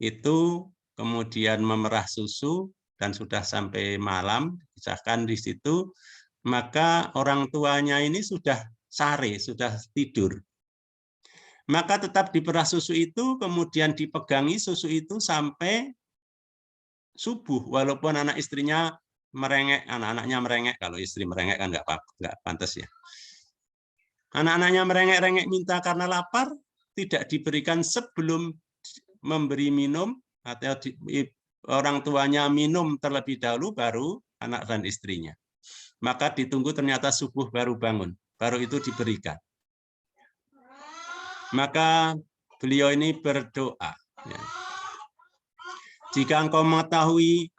Speaker 4: itu kemudian memerah susu dan sudah sampai malam, misalkan di situ, maka orang tuanya ini sudah sare, sudah tidur. Maka tetap diperah susu itu, kemudian dipegangi susu itu sampai subuh, walaupun anak istrinya merengek, anak-anaknya merengek. Kalau istri merengek kan nggak pantas ya. Anak-anaknya merengek-rengek minta karena lapar, tidak diberikan sebelum memberi minum, atau orang tuanya minum terlebih dahulu, baru anak dan istrinya. Maka ditunggu, ternyata subuh baru bangun, baru itu diberikan. Maka beliau ini berdoa, ya. Jika engkau mengetahui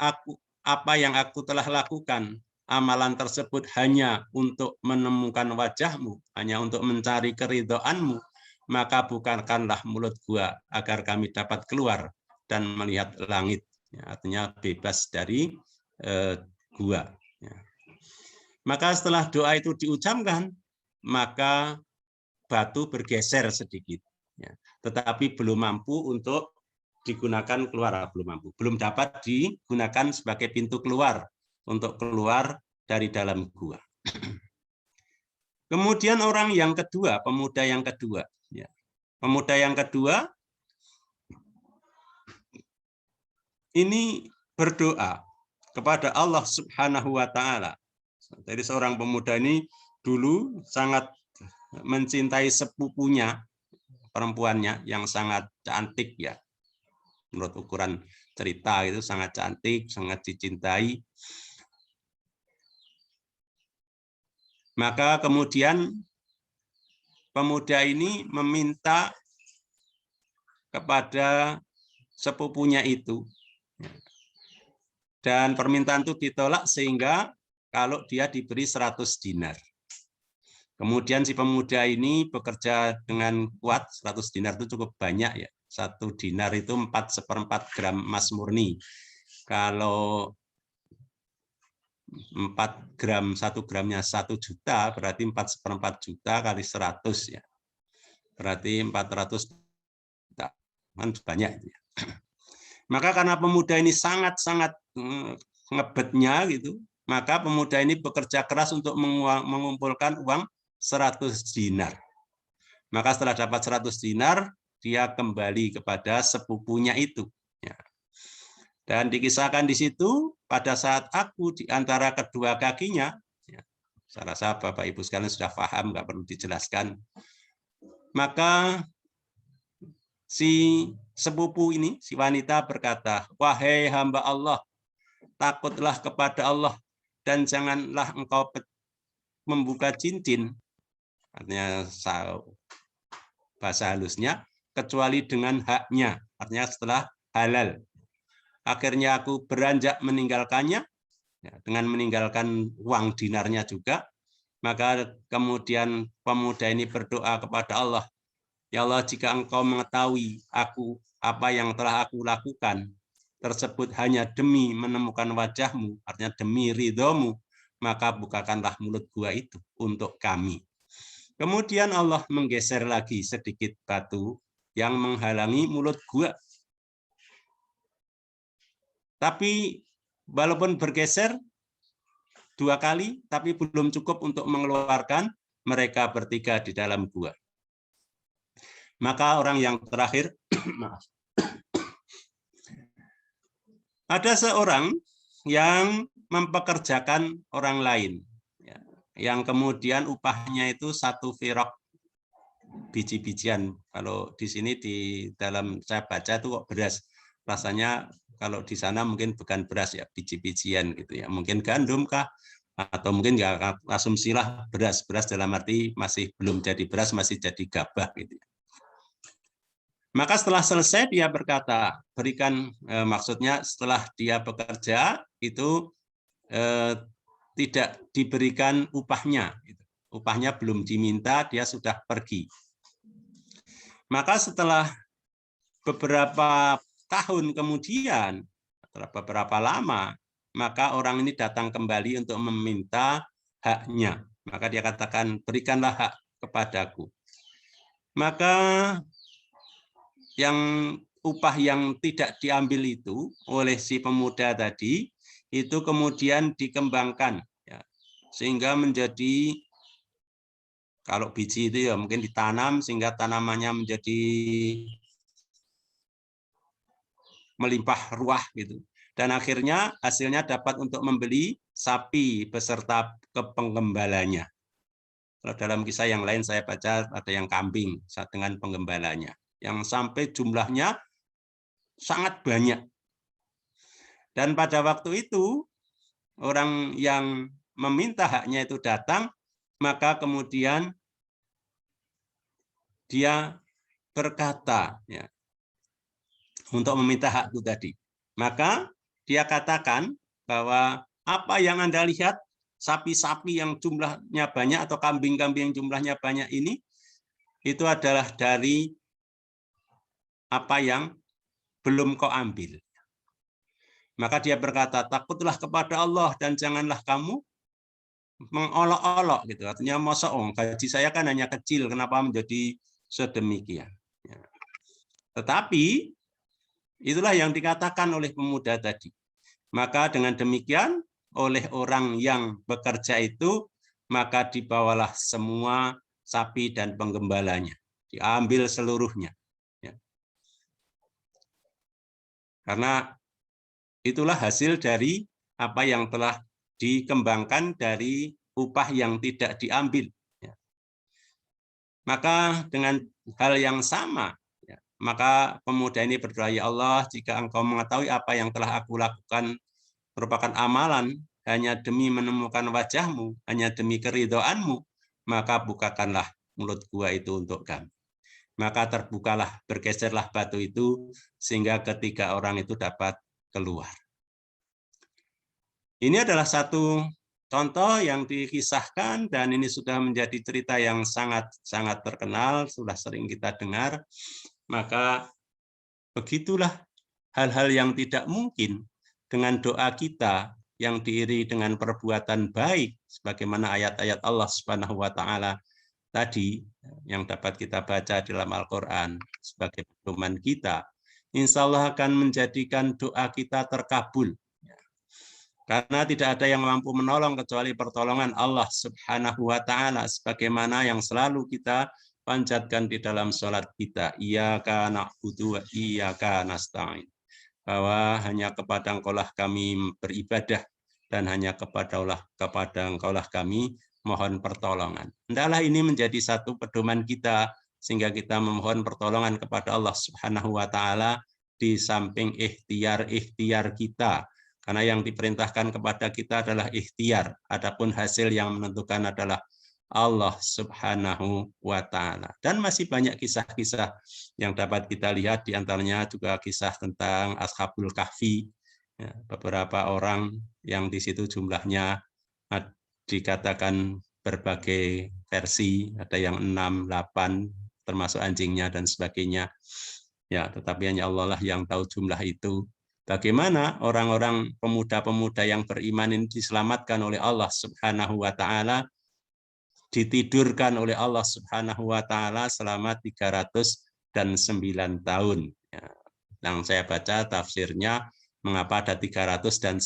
Speaker 4: apa yang aku telah lakukan, amalan tersebut hanya untuk menemukan wajahmu, hanya untuk mencari keridhoanmu, maka bukakanlah mulut gua agar kami dapat keluar dan melihat langit. Ya, artinya bebas dari gua. Ya. Maka setelah doa itu diucapkan, maka batu bergeser sedikit. Ya. Tetapi belum mampu untuk digunakan keluar, belum dapat digunakan sebagai pintu keluar untuk keluar dari dalam gua. Kemudian orang yang kedua, pemuda yang kedua, ya. Pemuda yang kedua ini berdoa kepada Allah Subhanahu wa Ta'ala. Jadi seorang pemuda ini dulu sangat mencintai sepupunya, perempuannya yang sangat cantik, ya. Menurut ukuran cerita itu sangat cantik, sangat dicintai. Maka kemudian pemuda ini meminta kepada sepupunya itu. Dan permintaan itu ditolak sehingga kalau dia diberi 100 dinar. Kemudian si pemuda ini bekerja dengan kuat, 100 dinar itu cukup banyak, ya. 1 dinar itu 4/4 gram emas murni. Kalau 4 gram, 1 gramnya 1 juta, berarti 4/4 juta kali 100, ya. Berarti 400 juta. Kan banyak. Ya. Maka karena pemuda ini sangat-sangat ngebetnya gitu, maka pemuda ini bekerja keras untuk mengumpulkan uang 100 dinar. Maka setelah dapat 100 dinar, dia kembali kepada sepupunya itu. Ya. Dan dikisahkan di situ, pada saat aku di antara kedua kakinya, ya, saya rasa Bapak Ibu sekalian sudah paham, nggak perlu dijelaskan. Maka si sepupu ini, si wanita berkata, wahai hamba Allah, takutlah kepada Allah dan janganlah engkau membuka cincin. Artinya bahasa halusnya, kecuali dengan haknya, artinya setelah halal. Akhirnya aku beranjak meninggalkannya, ya, dengan meninggalkan uang dinarnya juga. Maka kemudian pemuda ini berdoa kepada Allah, ya Allah, jika engkau mengetahui apa yang telah aku lakukan tersebut hanya demi menemukan wajahmu, artinya demi ridhomu, maka bukakanlah mulut gua itu untuk kami. Kemudian Allah menggeser lagi sedikit batu yang menghalangi mulut gua. Tapi walaupun bergeser 2 kali, tapi belum cukup untuk mengeluarkan mereka bertiga di dalam gua. Maka orang yang terakhir, ada seorang yang mempekerjakan orang lain, yang kemudian upahnya itu 1 firaq biji-bijian. Kalau di sini di dalam saya baca itu kok beras, rasanya kalau di sana mungkin bukan beras, ya, biji-bijian gitu, ya. Mungkin gandum kah Atau mungkin ya asumsilah beras dalam arti masih belum jadi beras, masih jadi gabah gitu. Maka setelah selesai dia berkata, berikan maksudnya setelah dia bekerja itu tidak diberikan upahnya, upahnya belum diminta, dia sudah pergi. Maka setelah beberapa tahun kemudian, setelah beberapa lama, maka orang ini datang kembali untuk meminta haknya. Maka dia katakan, berikanlah hak kepadaku. Maka yang upah yang tidak diambil itu oleh si pemuda tadi, itu kemudian dikembangkan. Ya, sehingga menjadi, kalau biji itu ya mungkin ditanam, sehingga tanamannya menjadi melimpah ruah gitu. Dan akhirnya hasilnya dapat untuk membeli sapi beserta penggembalanya. Kalau dalam kisah yang lain saya baca ada yang kambing dengan penggembalanya, yang sampai jumlahnya sangat banyak. Dan pada waktu itu orang yang meminta haknya itu datang, maka kemudian dia berkata ya, untuk meminta hak itu tadi. Maka dia katakan bahwa apa yang Anda lihat, sapi-sapi yang jumlahnya banyak atau kambing-kambing yang jumlahnya banyak ini, itu adalah dari apa yang belum kau ambil. Maka dia berkata, takutlah kepada Allah dan janganlah kamu mengolok-olok gitu. Artinya masa gaji saya kan hanya kecil, kenapa menjadi sedemikian. Ya. Tetapi itulah yang dikatakan oleh pemuda tadi. Maka dengan demikian oleh orang yang bekerja itu, maka dibawalah semua sapi dan penggembalanya. Diambil seluruhnya. Ya. Karena itulah hasil dari apa yang telah dikembangkan dari upah yang tidak diambil. Ya. Maka dengan hal yang sama, maka pemuda ini berdoa, ya Allah, jika engkau mengetahui apa yang telah aku lakukan merupakan amalan hanya demi menemukan wajahmu, hanya demi keridhoanmu, maka bukakanlah mulut gua itu untuk kami. Maka terbukalah, bergeserlah batu itu, sehingga ketiga orang itu dapat keluar. Ini adalah satu contoh yang dikisahkan, dan ini sudah menjadi cerita yang sangat terkenal, sudah sering kita dengar. Maka begitulah hal-hal yang tidak mungkin dengan doa kita yang diiringi dengan perbuatan baik, sebagaimana ayat-ayat Allah Subhanahu wa Ta'ala tadi yang dapat kita baca dalam Al-Quran sebagai pedoman kita, insya Allah akan menjadikan doa kita terkabul. Karena tidak ada yang mampu menolong kecuali pertolongan Allah Subhanahu wa Ta'ala, sebagaimana yang selalu kita panjatkan di dalam sholat kita, iyyaka na'budu wa iyyaka nasta'in, bahwa hanya kepada Engkaulah kami beribadah dan hanya kepada Engkaulah kami mohon pertolongan. Hendaklah ini menjadi satu pedoman kita sehingga kita memohon pertolongan kepada Allah Subhanahu wa Ta'ala di samping ikhtiar kita, karena yang diperintahkan kepada kita adalah ikhtiar, adapun hasil yang menentukan adalah Allah Subhanahu wa Ta'ala. Dan masih banyak kisah-kisah yang dapat kita lihat, diantaranya juga kisah tentang Ashabul Kahfi, ya, beberapa orang yang di situ jumlahnya dikatakan berbagai versi, ada yang 6, 8, termasuk anjingnya dan sebagainya. Ya, tetapi hanya Allah lah yang tahu jumlah itu. Bagaimana orang-orang pemuda-pemuda yang beriman ini diselamatkan oleh Allah Subhanahu wa Ta'ala, ditidurkan oleh Allah Subhanahu wa Ta'ala selama 309 tahun. Yang saya baca tafsirnya, mengapa ada 309,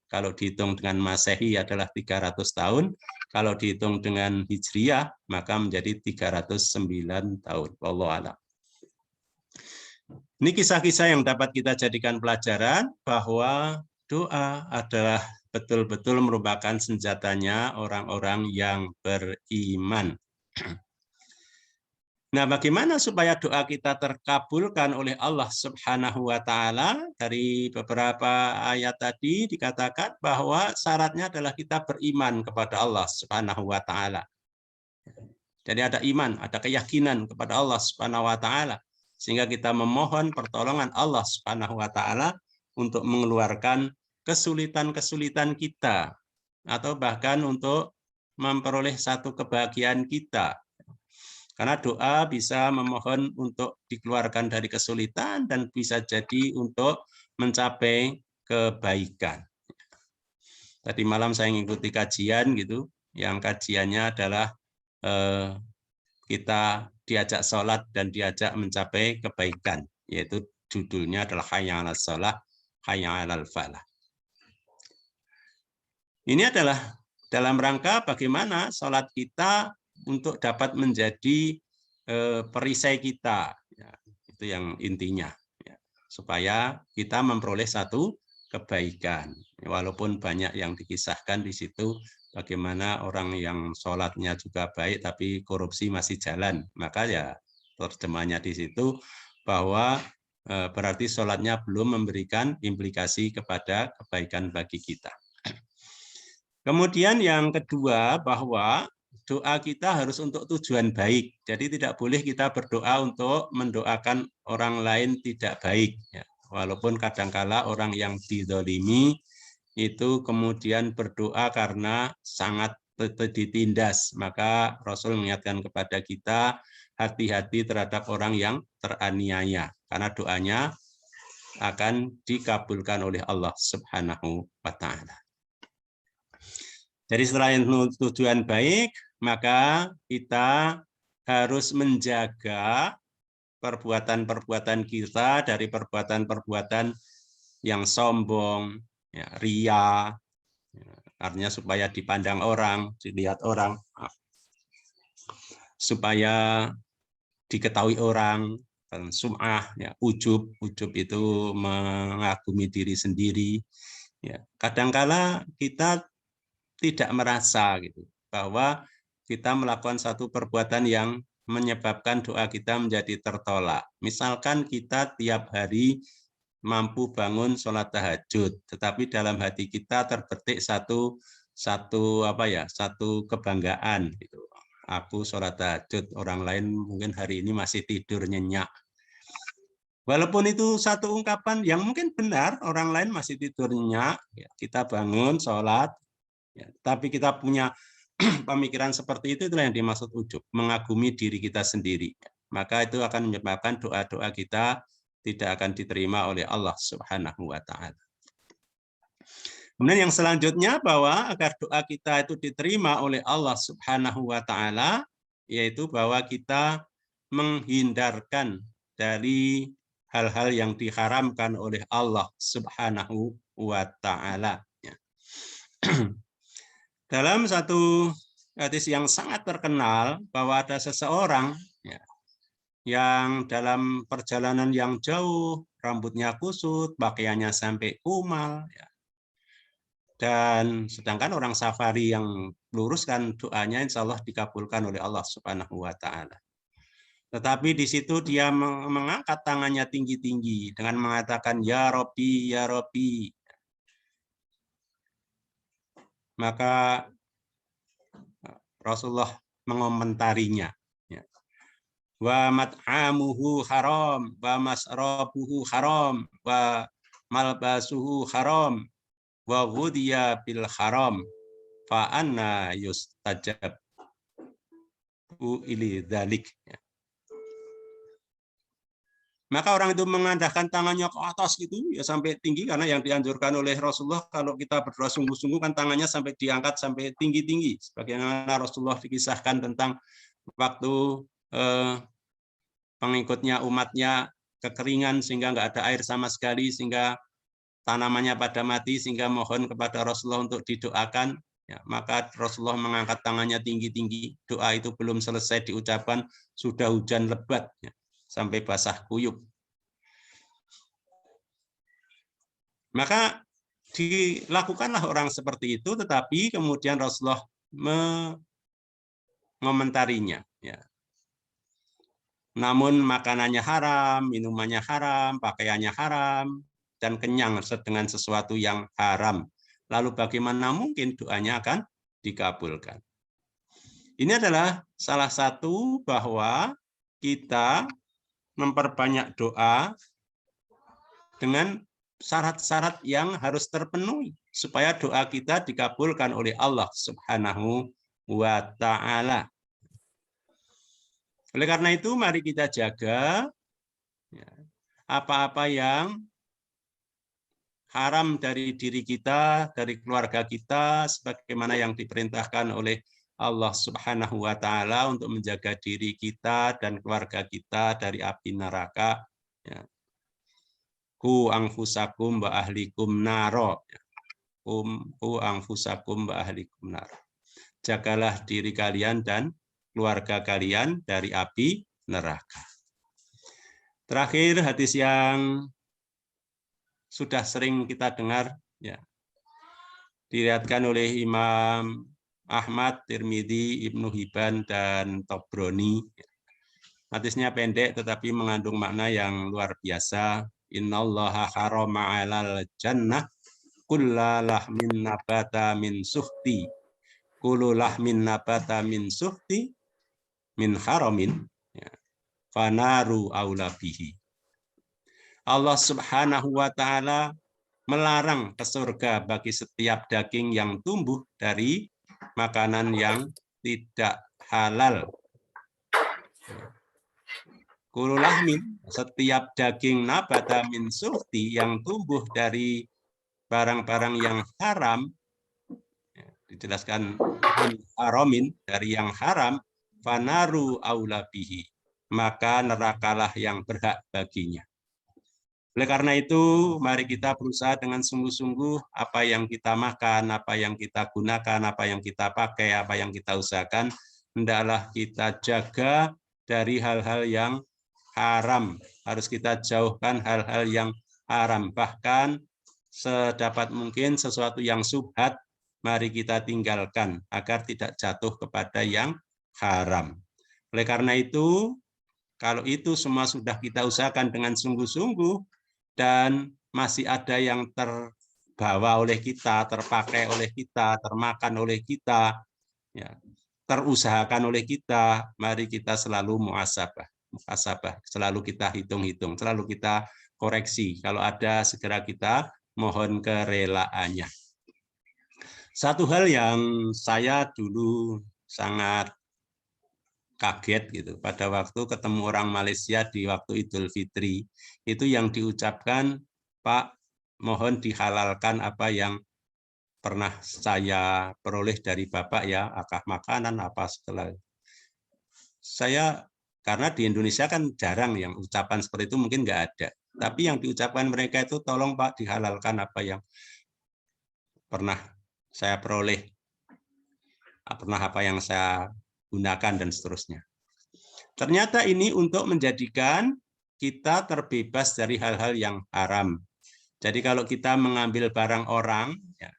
Speaker 4: kalau dihitung dengan Masehi adalah 300 tahun, kalau dihitung dengan Hijriah maka menjadi 309 tahun. Wallahu a'lam. Ini kisah-kisah yang dapat kita jadikan pelajaran bahwa doa adalah betul-betul merupakan senjatanya orang-orang yang beriman. Nah, bagaimana supaya doa kita terkabulkan oleh Allah Subhanahu wa taala? Dari beberapa ayat tadi dikatakan bahwa syaratnya adalah kita beriman kepada Allah Subhanahu wa taala. Jadi ada iman, ada keyakinan kepada Allah Subhanahu wa taala sehingga kita memohon pertolongan Allah Subhanahu wa taala untuk mengeluarkan kesulitan-kesulitan kita atau bahkan untuk memperoleh satu kebahagiaan kita. Karena doa bisa memohon untuk dikeluarkan dari kesulitan dan bisa jadi untuk mencapai kebaikan. Tadi malam saya mengikuti kajian gitu, yang kajiannya adalah kita diajak sholat dan diajak mencapai kebaikan, yaitu judulnya adalah Hayya 'alas shalah, Hayya 'alal falah. Ini adalah dalam rangka bagaimana sholat kita untuk dapat menjadi perisai kita, ya, itu yang intinya, ya, supaya kita memperoleh satu kebaikan. Walaupun banyak yang dikisahkan di situ, bagaimana orang yang sholatnya juga baik tapi korupsi masih jalan, maka ya terjemahnya di situ bahwa berarti sholatnya belum memberikan implikasi kepada kebaikan bagi kita. Kemudian yang kedua, bahwa doa kita harus untuk tujuan baik. Jadi tidak boleh kita berdoa untuk mendoakan orang lain tidak baik. Ya. Walaupun kadangkala orang yang dizalimi itu kemudian berdoa karena sangat ditindas. Maka Rasul mengingatkan kepada kita, hati-hati terhadap orang yang teraniaya. Karena doanya akan dikabulkan oleh Allah Subhanahu wa ta'ala. Jadi selain tujuan baik, maka kita harus menjaga perbuatan-perbuatan kita dari perbuatan-perbuatan yang sombong, ya, ria, ya, artinya supaya dipandang orang, dilihat orang, supaya diketahui orang, sum'ah, ya, ujub itu mengagumi diri sendiri. Ya, kadangkala kita tidak merasa gitu bahwa kita melakukan satu perbuatan yang menyebabkan doa kita menjadi tertolak. Misalkan kita tiap hari mampu bangun sholat tahajud, tetapi dalam hati kita terbetik satu kebanggaan gitu. Aku sholat tahajud, orang lain mungkin hari ini masih tidur nyenyak. Walaupun itu satu ungkapan yang mungkin benar, orang lain masih tidur nyenyak, ya, kita bangun sholat. Ya, tapi kita punya pemikiran seperti itu, itulah yang dimaksud ujub, mengagumi diri kita sendiri. Maka itu akan menyebabkan doa-doa kita tidak akan diterima oleh Allah Subhanahu wa ta'ala. Kemudian yang selanjutnya, bahwa agar doa kita itu diterima oleh Allah Subhanahu wa ta'ala, yaitu bahwa kita menghindarkan dari hal-hal yang diharamkan oleh Allah Subhanahu wa ta'ala. Dalam satu hadis yang sangat terkenal bahwa ada seseorang, ya, yang dalam perjalanan yang jauh, rambutnya kusut, pakaiannya sampai kumal, ya. Dan sedangkan orang safari yang lurus kan doanya insya Allah dikabulkan oleh Allah Subhanahu wa ta'ala. Tetapi di situ dia mengangkat tangannya tinggi-tinggi dengan mengatakan ya Rabbi, ya Rabbi. Maka Rasulullah mengomentarinya. Wa mat'amuhu haram, wa masrabuhu haram, wa malbasuhu haram, wa ghudiya bil haram, fa anna yustajab ili dzalik. Maka orang itu mengandahkan tangannya ke atas gitu, ya sampai tinggi, karena yang dianjurkan oleh Rasulullah kalau kita berdoa sungguh-sungguh kan tangannya sampai diangkat sampai tinggi-tinggi. Sebagaimana Rasulullah dikisahkan tentang waktu pengikutnya umatnya kekeringan sehingga nggak ada air sama sekali, sehingga tanamannya pada mati, sehingga mohon kepada Rasulullah untuk didoakan. Ya, maka Rasulullah mengangkat tangannya tinggi-tinggi. Doa itu belum selesai diucapkan, sudah hujan lebat. Ya, sampai basah kuyup. Maka dilakukanlah orang seperti itu, tetapi kemudian Rasulullah mengomentarinya. Ya. namun makanannya haram, minumannya haram, pakaiannya haram, dan kenyang dengan sesuatu yang haram. Lalu bagaimana mungkin doanya akan dikabulkan? Ini adalah salah satu bahwa kita memperbanyak doa dengan syarat-syarat yang harus terpenuhi supaya doa kita dikabulkan oleh Allah Subhanahu wa Ta'ala. Oleh karena itu, mari kita jaga apa-apa yang haram dari diri kita, dari keluarga kita, sebagaimana yang diperintahkan oleh Allah Subhanahu wa Ta'ala untuk menjaga diri kita dan keluarga kita dari api neraka. Ku anfusakum wa ahlikum naro. Ku anfusakum wa ahlikum naro. Jagalah diri kalian dan keluarga kalian dari api neraka. Terakhir, hadis yang sudah sering kita dengar, ya, diriwayatkan oleh Imam Ahmad, Tirmidzi, Ibnu Hibban, dan Tabrani. Hadisnya pendek tetapi mengandung makna yang luar biasa. Innallaha harama 'alal jannah kulla lahmin nabata min suhti. Kullu lahmin nabata min suhti min haramin. Fanaru aula bihi. Allah Subhanahu wa Ta'ala melarang ke surga bagi setiap daging yang tumbuh dari makanan yang tidak halal. Kululahmin, setiap daging nabata min suhti yang tumbuh dari barang-barang yang haram, dijelaskan haramin, dari yang haram, fanaru aula bihi, maka nerakalah yang berhak baginya. Oleh karena itu, mari kita berusaha dengan sungguh-sungguh apa yang kita makan, apa yang kita gunakan, apa yang kita pakai, apa yang kita usahakan, hendaklah kita jaga dari hal-hal yang haram. Harus kita jauhkan hal-hal yang haram. Bahkan sedapat mungkin sesuatu yang syubhat, mari kita tinggalkan agar tidak jatuh kepada yang haram. Oleh karena itu, kalau itu semua sudah kita usahakan dengan sungguh-sungguh, dan masih ada yang terbawa oleh kita, terpakai oleh kita, termakan oleh kita, ya, terusahakan oleh kita, mari kita selalu muhasabah, selalu kita hitung-hitung, selalu kita koreksi. Kalau ada, segera kita mohon kerelaannya. Satu hal yang saya dulu sangat kaget gitu pada waktu ketemu orang Malaysia di waktu Idul Fitri, itu yang diucapkan, Pak, mohon dihalalkan apa yang pernah saya peroleh dari Bapak, ya, akah makanan apa segala. Saya, karena di Indonesia kan jarang yang ucapan seperti itu, mungkin nggak ada, tapi yang diucapkan mereka itu, tolong Pak dihalalkan apa yang pernah saya peroleh, pernah apa yang saya gunakan, dan seterusnya. Ternyata ini untuk menjadikan kita terbebas dari hal-hal yang haram. Jadi kalau kita mengambil barang orang, ya,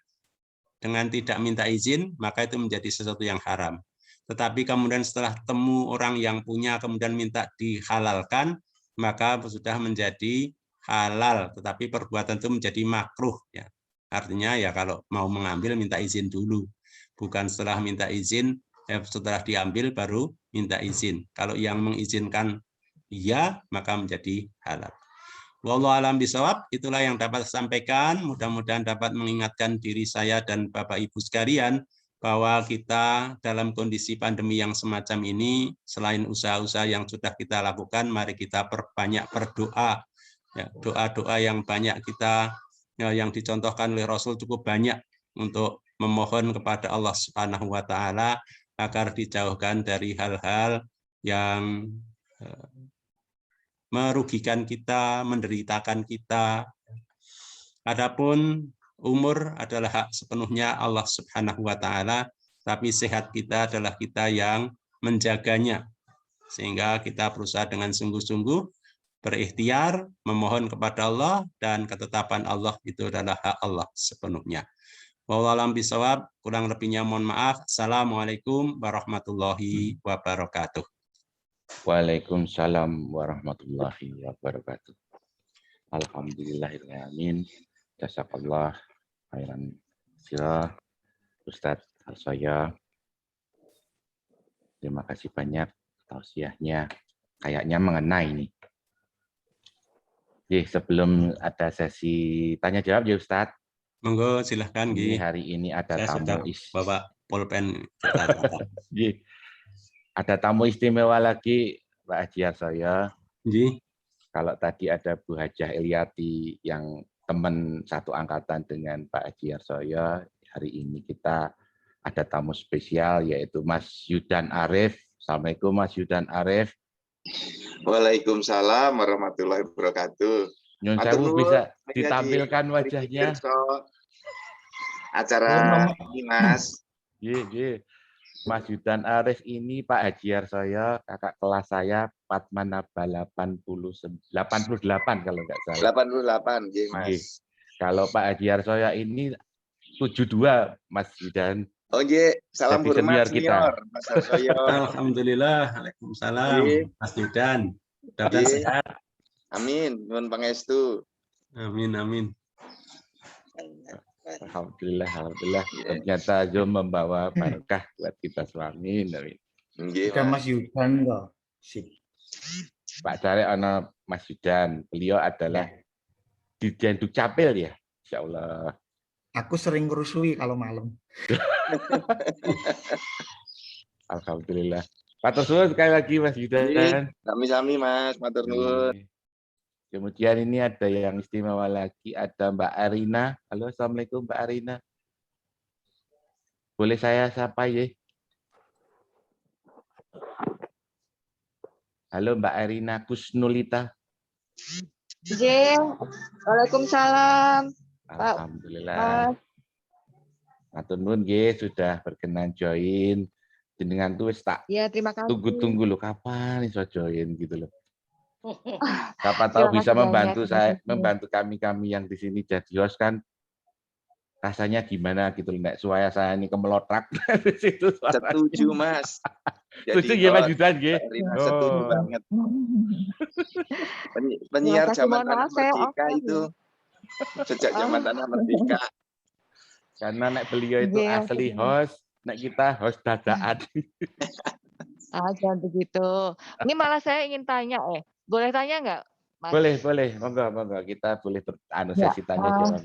Speaker 4: dengan tidak minta izin, maka itu menjadi sesuatu yang haram. Tetapi kemudian setelah temu orang yang punya, kemudian minta dihalalkan, maka sudah menjadi halal. Tetapi perbuatan itu menjadi makruh. Ya. Artinya ya kalau mau mengambil minta izin dulu. Bukan setelah minta izin, setelah diambil baru minta izin. Kalau yang mengizinkan iya, maka menjadi halal. Wallahu a'lam bishawab, itulah yang dapat saya sampaikan. Mudah-mudahan dapat mengingatkan diri saya dan Bapak Ibu sekalian bahwa kita dalam kondisi pandemi yang semacam ini, selain usaha-usaha yang sudah kita lakukan, mari kita perbanyak berdoa. Ya, doa-doa yang banyak kita, ya, yang dicontohkan oleh Rasul cukup banyak untuk memohon kepada Allah Subhanahu wa Ta'ala agar dijauhkan dari hal-hal yang merugikan kita, menderitakan kita. Adapun umur adalah hak sepenuhnya Allah Subhanahu wa Ta'ala, tapi sehat kita adalah kita yang menjaganya. Sehingga kita berusaha dengan sungguh-sungguh berikhtiar, memohon kepada Allah, dan ketetapan Allah itu adalah hak Allah sepenuhnya. Wallahu a'lam bishawab, kurang lebihnya mohon maaf. Assalamualaikum warahmatullahi wabarakatuh.
Speaker 1: Waalaikumsalam warahmatullahi wabarakatuh. Alhamdulillahirrahmanirrahim. Jazakallah khairan sirah Ustadz Harsoyo. Terima kasih banyak tausiahnya. Kayaknya mengena ini. Sebelum ada sesi tanya jawab ya Ustadz.
Speaker 4: Monggo silahkan
Speaker 1: Ini
Speaker 4: Gi.
Speaker 1: hari ini ada
Speaker 4: Saya sudah
Speaker 1: tamu
Speaker 4: bawa pulpen.
Speaker 1: Ada tamu istimewa lagi Pak Haji Harsoyo.
Speaker 4: Gi.
Speaker 1: Kalau tadi ada Bu Hajah Eliati yang teman satu angkatan dengan Pak Haji Harsoyo, hari ini kita ada tamu spesial yaitu Mas Yudan Arif. Assalamualaikum Mas Yudan Arif.
Speaker 6: Waalaikumsalam warahmatullahi wabarakatuh.
Speaker 1: Nyun sewu bisa ditampilkan wajahnya.
Speaker 6: Acara ini Mas.
Speaker 1: Mas Yudan Arif ini Pak Haji Harsoyo, kakak kelas saya Patmanaba 88 kalau nggak salah.
Speaker 6: 88, Mas.
Speaker 1: Kalau Pak Haji Harsoyo ini 72, Mas Yudan.
Speaker 6: Oh iya, salam
Speaker 1: Jadi
Speaker 6: hormat
Speaker 1: kita.
Speaker 6: Mas Harsoyo.
Speaker 4: Alhamdulillah, Waalaikumsalam, Mas Yudan. Mudah-mudahan sehat.
Speaker 6: Amin, nuwun pangestu.
Speaker 4: Amin, amin.
Speaker 1: Alhamdulillah. Ternyata Zoom membawa berkah buat kita suami. Amin.
Speaker 3: Ada Mas Yudan kok. Sip.
Speaker 1: Pak Cari ana Mas Yudan. Beliau adalah Dirjen Dukcapil ya. Insya Allah.
Speaker 3: Aku sering ngerusui kalau malam.
Speaker 1: Alhamdulillah. Matur suwun sekali lagi Mas Yudan.
Speaker 6: Sami-sami Mas, matur nuwun.
Speaker 1: Kemudian ini ada yang istimewa lagi, ada Mbak Arina. Halo, Assalamualaikum Mbak Arina. Boleh saya sapa ya? Halo Mbak Arina Kusnulita.
Speaker 7: Waalaikumsalam.
Speaker 1: Alhamdulillah. Matur nuwun nggih sudah berkenan join. Jenengan tuh tak
Speaker 7: Ya, terima kasih.
Speaker 1: tunggu loh kapan iso join gitu loh. Siapa tahu bisa membantu membantu kami yang di sini jadi host kan rasanya gimana gitu loh. Nek suara saya ini kemelotrak di situ.
Speaker 6: Setuju Mas.
Speaker 1: Setuju ya Mas Yudan nggih.
Speaker 6: Setuju banget. Penyiar zaman tanah merdeka itu sejak zaman tanah merdeka.
Speaker 1: Karena nek beliau itu asli host, nek kita host dadaan.
Speaker 7: Jangan begitu. Ini malah saya ingin tanya, boleh tanya nggak, Mas?
Speaker 1: Boleh, monggo kita boleh sesi tanya jawab.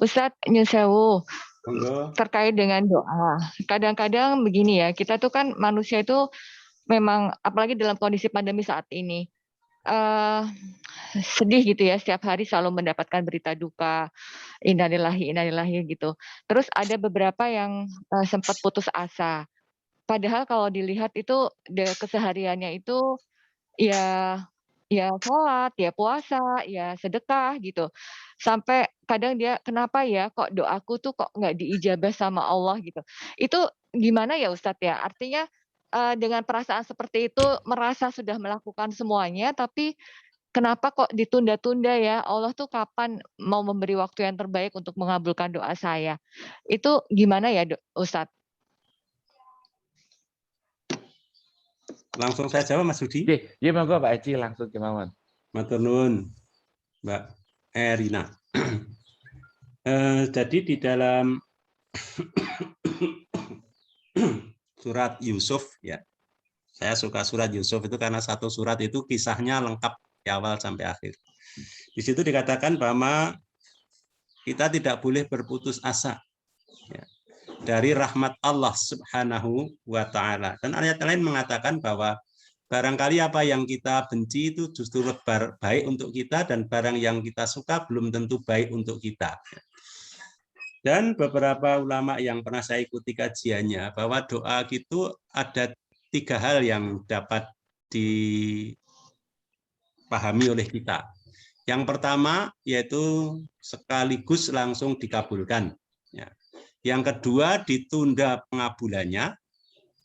Speaker 7: Ustadz nyun sewu, terkait dengan doa. Kadang-kadang begini ya, kita tuh kan manusia itu memang apalagi dalam kondisi pandemi saat ini sedih gitu ya, setiap hari selalu mendapatkan berita duka, innalillahi gitu. Terus ada beberapa yang sempat putus asa. Padahal kalau dilihat itu kesehariannya itu ya sholat, ya puasa, ya sedekah gitu. Sampai kadang dia kenapa ya kok doaku tuh kok nggak diijabah sama Allah gitu. Itu gimana ya Ustadz ya? Artinya dengan perasaan seperti itu merasa sudah melakukan semuanya, tapi kenapa kok ditunda-tunda ya? Allah tuh kapan mau memberi waktu yang terbaik untuk mengabulkan doa saya? Itu gimana ya Ustadz?
Speaker 4: Langsung saya jawab Mas Budi.
Speaker 1: Iya monggo Pak Haji langsung kemauan.
Speaker 4: Matur nuwun Mbak Erina. Jadi di dalam surat Yusuf ya. Saya suka surat Yusuf itu karena satu surat itu kisahnya lengkap dari awal sampai akhir. Di situ dikatakan bahwa kita tidak boleh berputus asa ya, dari rahmat Allah Subhanahu wa Ta'ala. Dan ayat lain mengatakan bahwa barangkali apa yang kita benci itu justru baik untuk kita, dan barang yang kita suka belum tentu baik untuk kita. Dan beberapa ulama yang pernah saya ikuti kajiannya, bahwa doa itu ada 3 hal yang dapat dipahami oleh kita. Yang pertama yaitu sekaligus langsung dikabulkan. Yang kedua ditunda pengabulannya.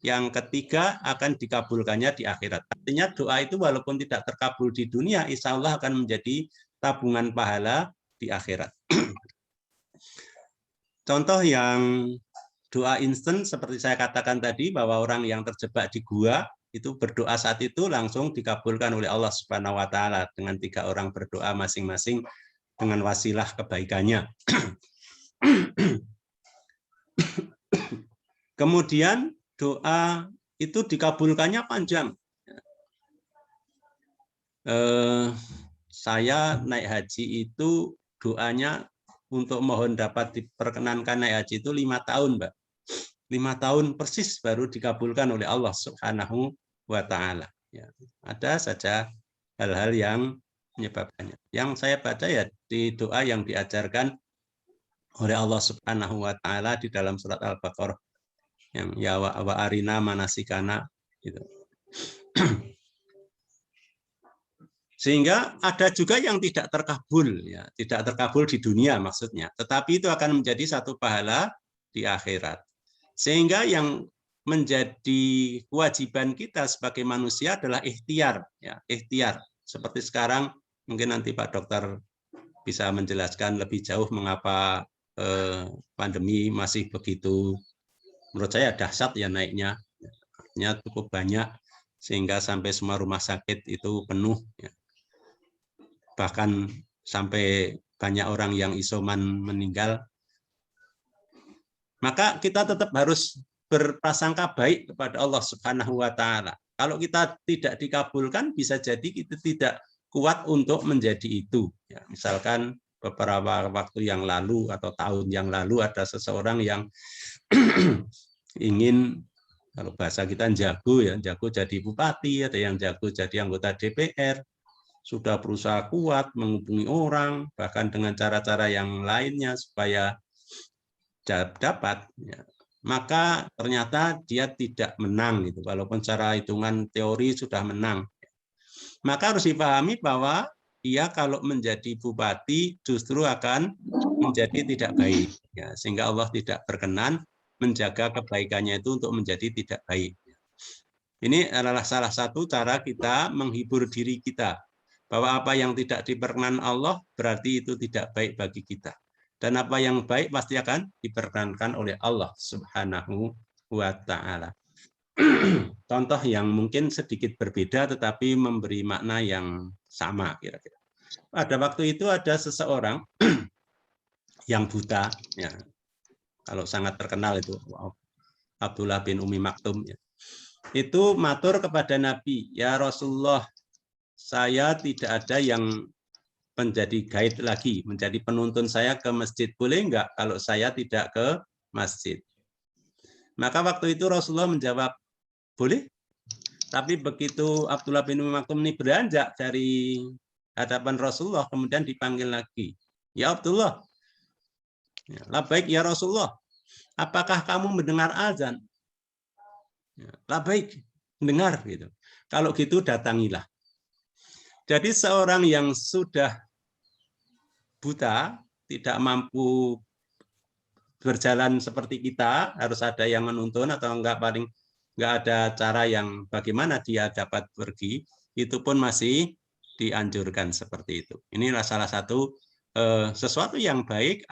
Speaker 4: Yang ketiga akan dikabulkannya di akhirat. Artinya doa itu walaupun tidak terkabul di dunia, insya Allah akan menjadi tabungan pahala di akhirat. Contoh yang doa instan seperti saya katakan tadi, bahwa orang yang terjebak di gua itu berdoa saat itu langsung dikabulkan oleh Allah Subhanahu wa taala dengan 3 orang berdoa masing-masing dengan wasilah kebaikannya. Kemudian doa itu dikabulkannya panjang. Saya naik haji itu doanya untuk mohon dapat diperkenankan naik haji itu 5 tahun, Mbak. 5 tahun persis baru dikabulkan oleh Allah Subhanahu wa taala. Ya, ada saja hal-hal yang menyebabkannya. Yang saya baca ya di doa yang diajarkan oleh Allah Subhanahu wa taala di dalam surat Al-Baqarah yang ya wa arina manasikana gitu. Sehingga ada juga yang tidak terkabul ya, tidak terkabul di dunia maksudnya, tetapi itu akan menjadi satu pahala di akhirat. Sehingga yang menjadi kewajiban kita sebagai manusia adalah ikhtiar ya, ikhtiar. Seperti sekarang mungkin nanti Pak Dokter bisa menjelaskan lebih jauh mengapa pandemi masih begitu, menurut saya dahsyat ya naiknya, cukup banyak sehingga sampai semua rumah sakit itu penuh ya. Bahkan sampai banyak orang yang isoman meninggal. Maka kita tetap harus berprasangka baik kepada Allah Subhanahu wa taala. Kalau kita tidak dikabulkan, bisa jadi kita tidak kuat untuk menjadi itu. Ya, misalkan beberapa waktu yang lalu atau tahun yang lalu ada seseorang yang ingin, kalau bahasa kita jago ya, jago jadi bupati, ada yang jago jadi anggota DPR, sudah berusaha kuat menghubungi orang, bahkan dengan cara-cara yang lainnya supaya dapat, ya. Maka ternyata dia tidak menang, gitu. Walaupun secara hitungan teori sudah menang. Maka harus dipahami bahwa dia kalau menjadi bupati justru akan menjadi tidak baik, ya. Sehingga Allah tidak berkenan menjaga kebaikannya itu untuk menjadi tidak baik. Ini adalah salah satu cara kita menghibur diri kita, bahwa apa yang tidak diperkenan Allah berarti itu tidak baik bagi kita. Dan apa yang baik pasti akan diperkenankan oleh Allah Subhanahu wa taala. Contoh yang mungkin sedikit berbeda tetapi memberi makna yang sama kira-kira. Pada waktu itu ada seseorang yang buta, ya. Kalau sangat terkenal itu Abdullah bin Umi Maktum, ya. Itu matur kepada Nabi, ya Rasulullah, saya tidak ada yang menjadi guide lagi, menjadi penuntun saya ke masjid. Boleh enggak kalau saya tidak ke masjid? Maka waktu itu Rasulullah menjawab, boleh. Tapi begitu Abdullah bin Umi Maktum ini beranjak dari hadapan Rasulullah, kemudian dipanggil lagi. Ya Abdullah, labaik ya Rasulullah, apakah kamu mendengar azan? Labaik, mendengar gitu. Kalau gitu datangilah. Jadi seorang yang sudah buta, tidak mampu berjalan seperti kita, harus ada yang menuntun atau enggak ada cara yang bagaimana dia dapat pergi, itu pun masih dianjurkan seperti itu. Inilah salah satu sesuatu yang baik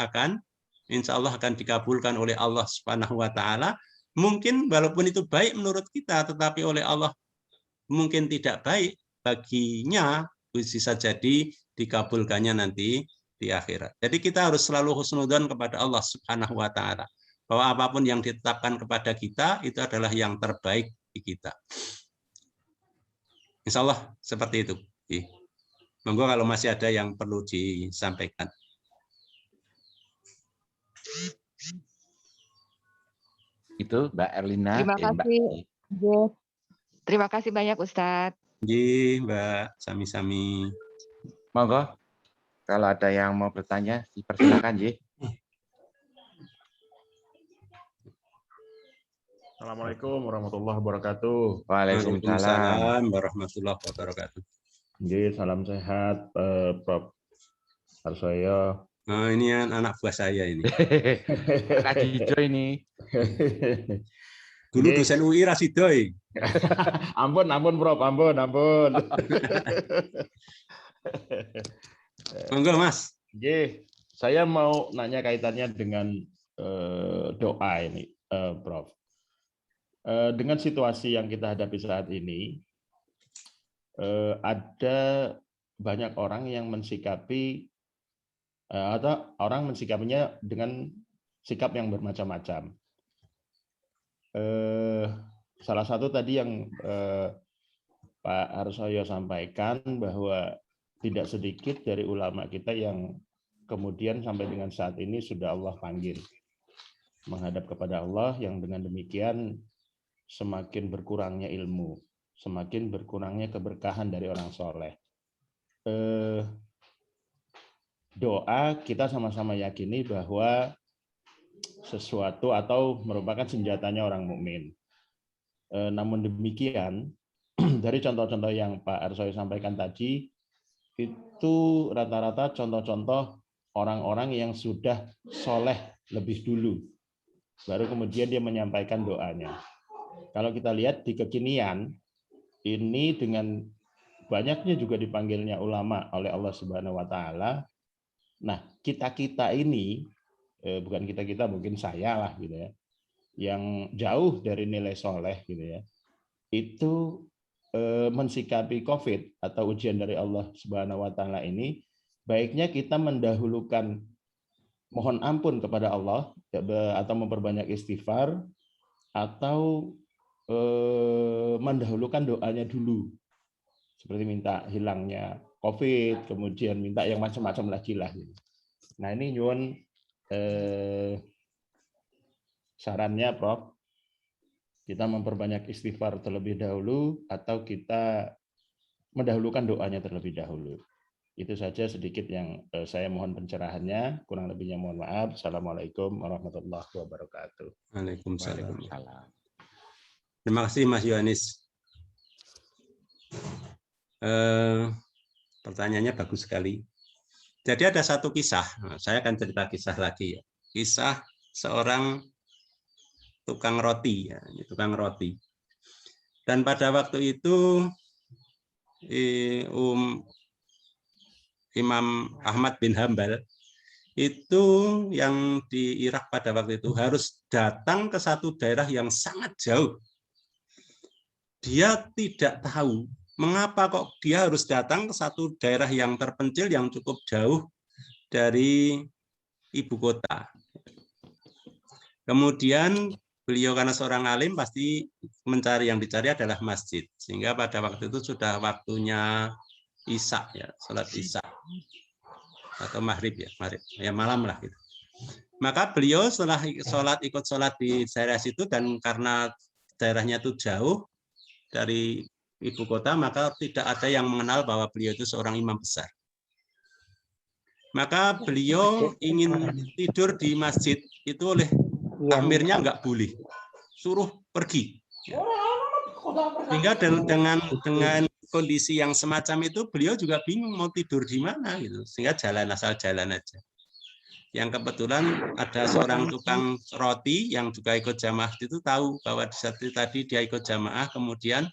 Speaker 4: insya Allah akan dikabulkan oleh Allah Subhanahu wa taala. Mungkin walaupun itu baik menurut kita, tetapi oleh Allah mungkin tidak baik baginya, bisa jadi dikabulkannya nanti di akhirat. Jadi kita harus selalu husnudzon kepada Allah Subhanahu wa taala, bahwa apapun yang ditetapkan kepada kita itu adalah yang terbaik di kita. Insya Allah seperti itu. Monggo kalau masih ada yang perlu disampaikan.
Speaker 1: Itu Mbak Erlina.
Speaker 7: Terima kasih. Terima kasih banyak Ustadz.
Speaker 4: Ji, Mbak, sami-sami.
Speaker 1: Monggo, kalau ada yang mau bertanya, dipersilakan, Ji.
Speaker 8: Assalamualaikum warahmatullahi wabarakatuh.
Speaker 1: Waalaikumsalam
Speaker 4: warahmatullahi wabarakatuh.
Speaker 8: Ji, salam sehat, Prof. Harsoyo.
Speaker 4: Nah, ini anak buah saya ini.
Speaker 1: Kak Jijo ini.
Speaker 4: Dulu dosen UI Rasidoi.
Speaker 8: Ampun, Prof. Ampun.
Speaker 4: Monggo, Mas.
Speaker 8: Ji, saya mau nanya kaitannya dengan doa ini, Prof. Dengan situasi yang kita hadapi saat ini, ada banyak orang yang mensikapi atau orang mensikapinya dengan sikap yang bermacam-macam. Salah satu tadi yang Pak Harsoyo sampaikan bahwa tidak sedikit dari ulama kita yang kemudian sampai dengan saat ini sudah Allah panggil menghadap kepada Allah, yang dengan demikian semakin berkurangnya ilmu, semakin berkurangnya keberkahan dari orang soleh. Doa kita sama-sama yakini bahwa sesuatu atau merupakan senjatanya orang mukmin. Namun demikian, dari contoh-contoh yang Pak Arsoy sampaikan tadi, itu rata-rata contoh-contoh orang-orang yang sudah soleh lebih dulu, baru kemudian dia menyampaikan doanya. Kalau kita lihat di kekinian, ini dengan banyaknya juga dipanggilnya ulama oleh Allah Subhanahu wa Ta'ala. Nah, kita-kita ini, bukan kita-kita, mungkin saya lah gitu ya, yang jauh dari nilai soleh gitu ya, itu mensikapi COVID atau ujian dari Allah Subhanahu wa Ta'ala ini, baiknya kita mendahulukan mohon ampun kepada Allah atau memperbanyak istighfar, atau mendahulukan doanya dulu, seperti minta hilangnya COVID, kemudian minta yang macam-macam lagi lah. Nah ini nyuwun sarannya Prof, kita memperbanyak istighfar terlebih dahulu atau kita mendahulukan doanya terlebih dahulu. Itu saja sedikit yang saya mohon pencerahannya, kurang lebihnya mohon maaf. Assalamualaikum warahmatullahi wabarakatuh.
Speaker 4: Waalaikumsalam. Terima kasih Mas Yohanis. Pertanyaannya bagus sekali. Jadi ada satu kisah, saya akan cerita kisah lagi ya. Kisah seorang tukang roti, ya, tukang roti. Dan pada waktu itu Imam Ahmad bin Hambal itu yang di Irak pada waktu itu harus datang ke satu daerah yang sangat jauh. Dia tidak tahu mengapa kok dia harus datang ke satu daerah yang terpencil yang cukup jauh dari ibu kota. Kemudian beliau karena seorang alim pasti mencari, yang dicari adalah masjid. Sehingga pada waktu itu sudah waktunya Isya ya, sholat Isya atau maghrib ya, maghrib ya malam lah gitu. Maka beliau setelah ikut sholat di daerah situ, dan karena daerahnya itu jauh dari ibu kota, maka tidak ada yang mengenal bahwa beliau itu seorang imam besar. Maka beliau ingin tidur di masjid itu, oleh amirnya nggak boleh, suruh pergi. Sehingga dengan kondisi yang semacam itu, beliau juga bingung mau tidur di mana gitu, sehingga asal jalan aja. Yang kebetulan ada seorang tukang roti yang juga ikut jamaah itu tahu bahwa di saat itu tadi dia ikut jamaah, kemudian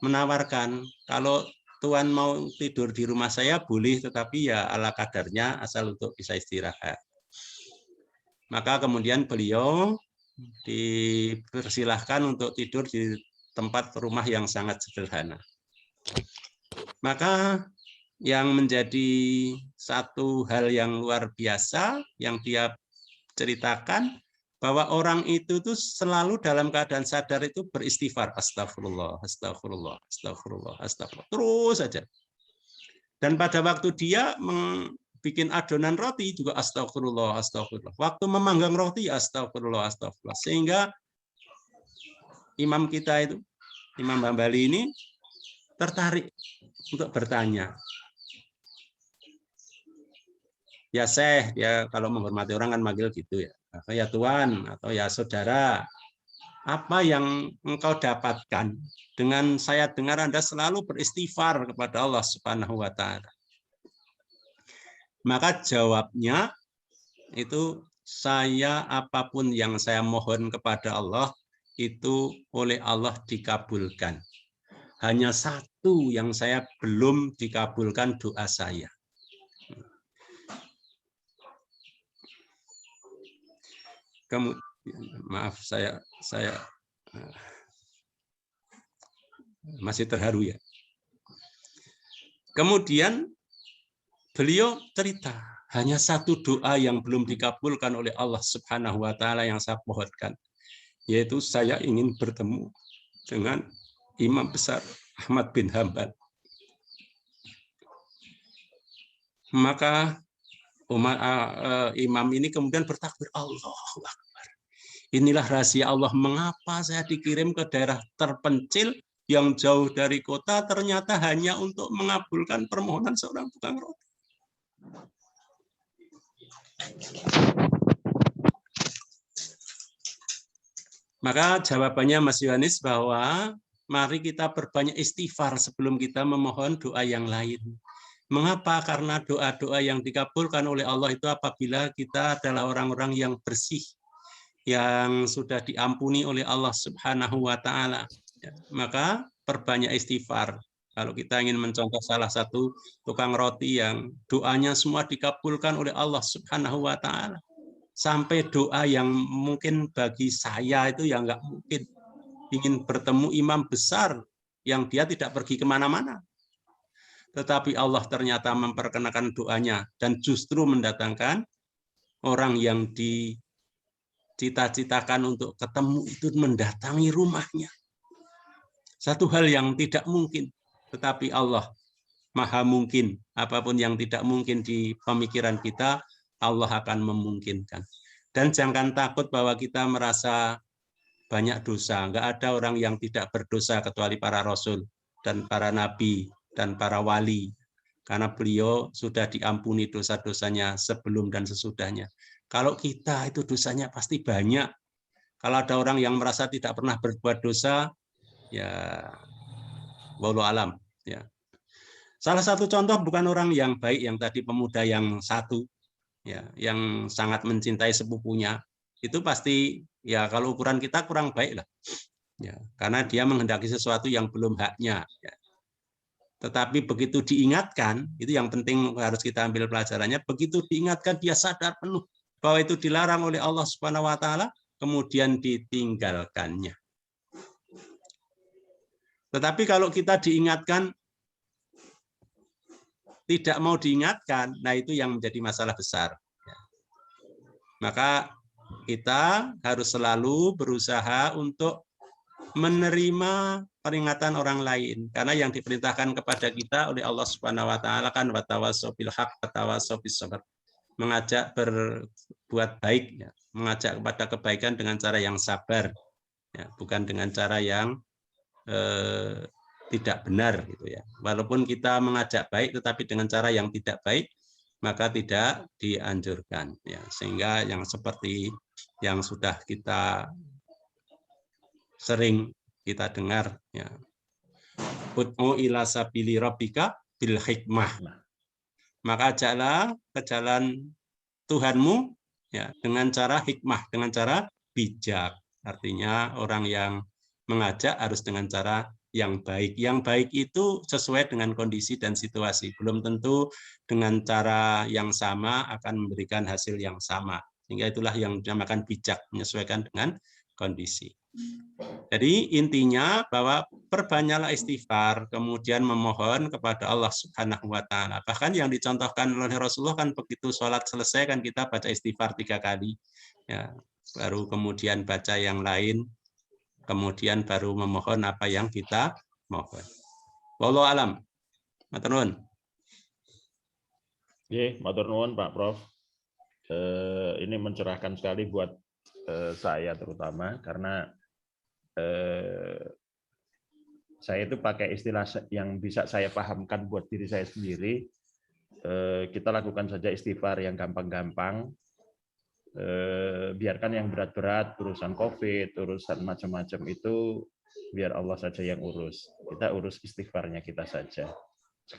Speaker 4: menawarkan, kalau Tuhan mau tidur di rumah saya boleh, tetapi ya ala kadarnya, asal untuk bisa istirahat. Maka kemudian beliau dipersilahkan untuk tidur di tempat rumah yang sangat sederhana. Maka yang menjadi satu hal yang luar biasa yang dia ceritakan, bahwa orang itu tuh selalu dalam keadaan sadar itu beristighfar, astagfirullah, astagfirullah, astagfirullah, astagfirullah, terus saja. Dan pada waktu dia bikin adonan roti juga astagfirullah, astagfirullah. Waktu memanggang roti astagfirullah, astagfirullah. Sehingga imam kita itu, Imam Hambali ini tertarik untuk bertanya. Ya Syekh, dia kalau menghormati orang kan manggil gitu ya. Ya Tuhan atau ya saudara, apa yang engkau dapatkan dengan saya dengar Anda selalu beristighfar kepada Allah Subhanahu wa Ta'ala? Maka jawabnya itu, saya apapun yang saya mohon kepada Allah itu oleh Allah dikabulkan. Hanya satu yang saya belum dikabulkan, doa saya. Kemudian, maaf saya Masih terharu ya. Kemudian beliau cerita, hanya satu doa yang belum dikabulkan oleh Allah Subhanahu wa taala yang saya pohonkan, yaitu saya ingin bertemu dengan Imam besar Ahmad bin Hanbal. Maka imam ini kemudian bertakbir, Allahu Akbar. Inilah rahasia Allah mengapa saya dikirim ke daerah terpencil yang jauh dari kota, ternyata hanya untuk mengabulkan permohonan seorang tukang roti. Maka jawabannya Mas Yohanes bahwa mari kita perbanyak istighfar sebelum kita memohon doa yang lain. Mengapa? Karena doa-doa yang dikabulkan oleh Allah itu apabila kita adalah orang-orang yang bersih, yang sudah diampuni oleh Allah Subhanahu wa taala. Maka perbanyak istighfar. Kalau kita ingin mencontoh salah satu tukang roti yang doanya semua dikabulkan oleh Allah Subhanahu wa taala. Sampai doa yang mungkin bagi saya itu yang nggak mungkin, ingin bertemu imam besar yang dia tidak pergi kemana-mana. Tetapi Allah ternyata memperkenakan doanya dan justru mendatangkan orang yang dicita-citakan untuk ketemu itu mendatangi rumahnya. Satu hal yang tidak mungkin, tetapi Allah Maha mungkin. Apapun yang tidak mungkin di pemikiran kita, Allah akan memungkinkan. Dan jangan takut bahwa kita merasa banyak dosa. Enggak ada orang yang tidak berdosa kecuali para rasul dan para nabi dan para wali. Karena beliau sudah diampuni dosa-dosanya sebelum dan sesudahnya. Kalau kita itu dosanya pasti banyak. Kalau ada orang yang merasa tidak pernah berbuat dosa, ya wallahu alam. Ya. Salah satu contoh bukan orang yang baik yang tadi pemuda yang satu, ya, yang sangat mencintai sepupunya, itu pasti ya kalau ukuran kita kurang baik lah, ya, karena dia menghendaki sesuatu yang belum haknya. Ya. Tetapi begitu diingatkan, itu yang penting harus kita ambil pelajarannya. Begitu diingatkan dia sadar penuh bahwa itu dilarang oleh Allah Subhanahu Wa Taala, kemudian ditinggalkannya. Tetapi kalau kita diingatkan tidak mau diingatkan, nah itu yang menjadi masalah besar. Maka kita harus selalu berusaha untuk menerima peringatan orang lain, karena yang diperintahkan kepada kita oleh Allah Subhanahu wa taala kan watawasau bil haq watawasau bis sabr, mengajak berbuat baik, ya, mengajak kepada kebaikan dengan cara yang sabar, ya, bukan dengan cara yang tidak benar gitu ya. Walaupun kita mengajak baik tetapi dengan cara yang tidak baik, maka tidak dianjurkan, ya. Sehingga yang seperti yang sudah kita sering kita dengar, ya, ud'u ila sabili rabbika bil hikmah, maka ajaklah ke jalan Tuhanmu, ya, dengan cara hikmah, dengan cara bijak. Artinya orang yang mengajak harus dengan cara yang baik. Yang baik itu sesuai dengan kondisi dan situasi. Belum tentu dengan cara yang sama akan memberikan hasil yang sama. Sehingga itulah yang dinamakan bijak, menyesuaikan dengan kondisi. Jadi intinya bahwa perbanyaklah istighfar, kemudian memohon kepada Allah Subhanahu wa taala. Bahkan yang dicontohkan oleh Rasulullah kan begitu sholat selesai kan kita baca istighfar 3 kali. Ya, baru kemudian baca yang lain, kemudian baru memohon apa yang kita mohon. Wallahu alam. Matur nuwun.
Speaker 8: Oke, matur nuwun Pak Prof. Ini mencerahkan sekali buat saya terutama, karena saya itu pakai istilah yang bisa saya pahamkan buat diri saya sendiri. Kita lakukan saja istighfar yang gampang-gampang, biarkan yang berat-berat, urusan COVID, urusan macam-macam itu biar Allah saja yang urus. Kita urus istighfarnya kita saja.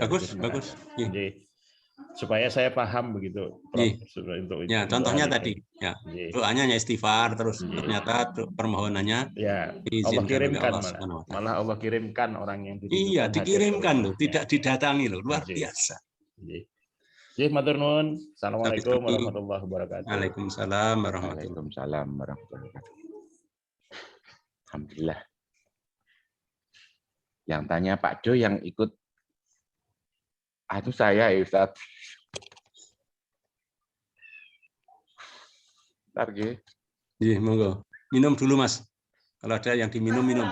Speaker 4: Bagus, bagus.
Speaker 8: Jadi, supaya saya paham begitu, Prof. Untuk
Speaker 4: ya, contohnya tadi, ya, doanya hanya istighfar, terus ternyata permohonannya
Speaker 8: ya Allah kirimkan, malah Allah kirimkan orang yang
Speaker 4: iya, dikirimkan loh, tidak didatangi loh, luar biasa.
Speaker 8: Matur nuwun. Assalamualaikum warahmatullahi wabarakatuh.
Speaker 4: Waalaikumsalam warahmatullahi
Speaker 1: wabarakatuh. Alhamdulillah. Yang tanya Pak Jo yang ikut. Itu saya ya Ustaz. Bentar, Ge.
Speaker 4: Iya, monggo. Minum dulu, Mas. Kalau ada yang diminum, minum.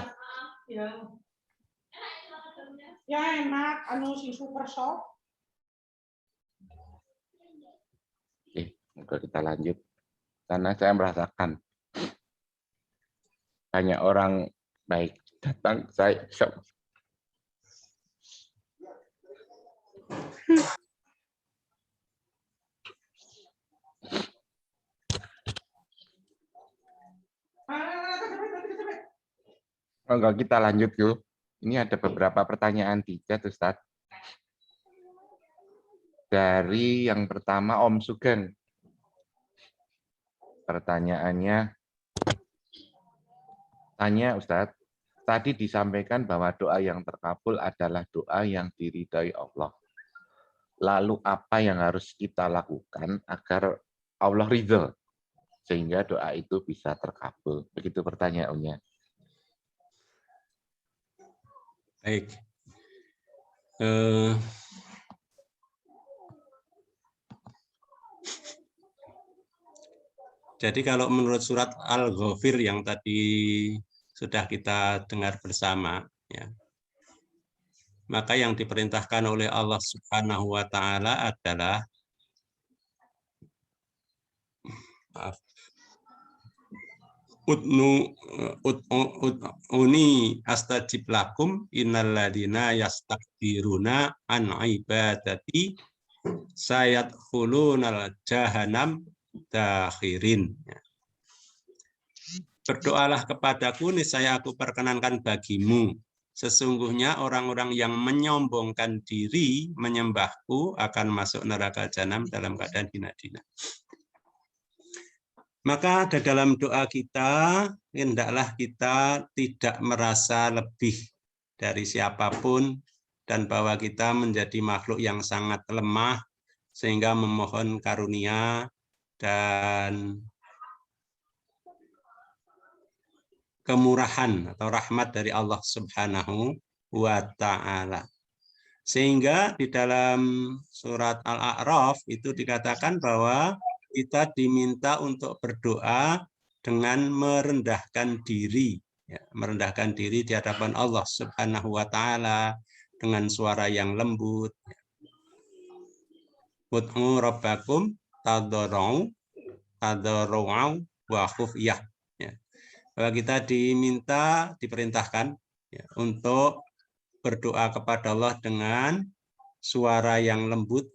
Speaker 9: Ya enak, anu sing super soft.
Speaker 1: Oke, monggo kita lanjut. Karena saya merasakan banyak orang baik datang, saya Enggak, kita lanjut yuk. Ini ada beberapa pertanyaan di chat, Ustaz. Dari yang pertama Om Sugeng. Pertanyaannya, tanya Ustaz, tadi disampaikan bahwa doa yang terkabul adalah doa yang diridhai Allah. Lalu apa yang harus kita lakukan agar Allah ridho sehingga doa itu bisa terkabul? Begitu pertanyaannya.
Speaker 4: Baik. Jadi kalau menurut surat Al-Ghafir yang tadi sudah kita dengar bersama, ya, maka yang diperintahkan oleh Allah Subhanahu wa Ta'ala adalah Ud'uni astajib lakum innalladzina yastakbiruna an ibadati sayadkhulunal jahannam dakhirin. Berdoalah kepadaku, niscaya aku perkenankan bagimu. Sesungguhnya orang-orang yang menyombongkan diri menyembahku akan masuk neraka jahanam dalam keadaan hina-hina. Maka di dalam doa kita, hendaklah kita tidak merasa lebih dari siapapun dan bahwa kita menjadi makhluk yang sangat lemah sehingga memohon karunia dan kemurahan atau rahmat dari Allah Subhanahu wa Ta'ala. Sehingga di dalam surat Al-A'raf itu dikatakan bahwa kita diminta untuk berdoa dengan merendahkan diri, ya, merendahkan diri di hadapan Allah Subhanahu wa Ta'ala dengan suara yang lembut. Ud'u rabbakum tadarru'an wa khufyah. Ya. Bahwa kita diminta, diperintahkan ya, untuk berdoa kepada Allah dengan suara yang lembut,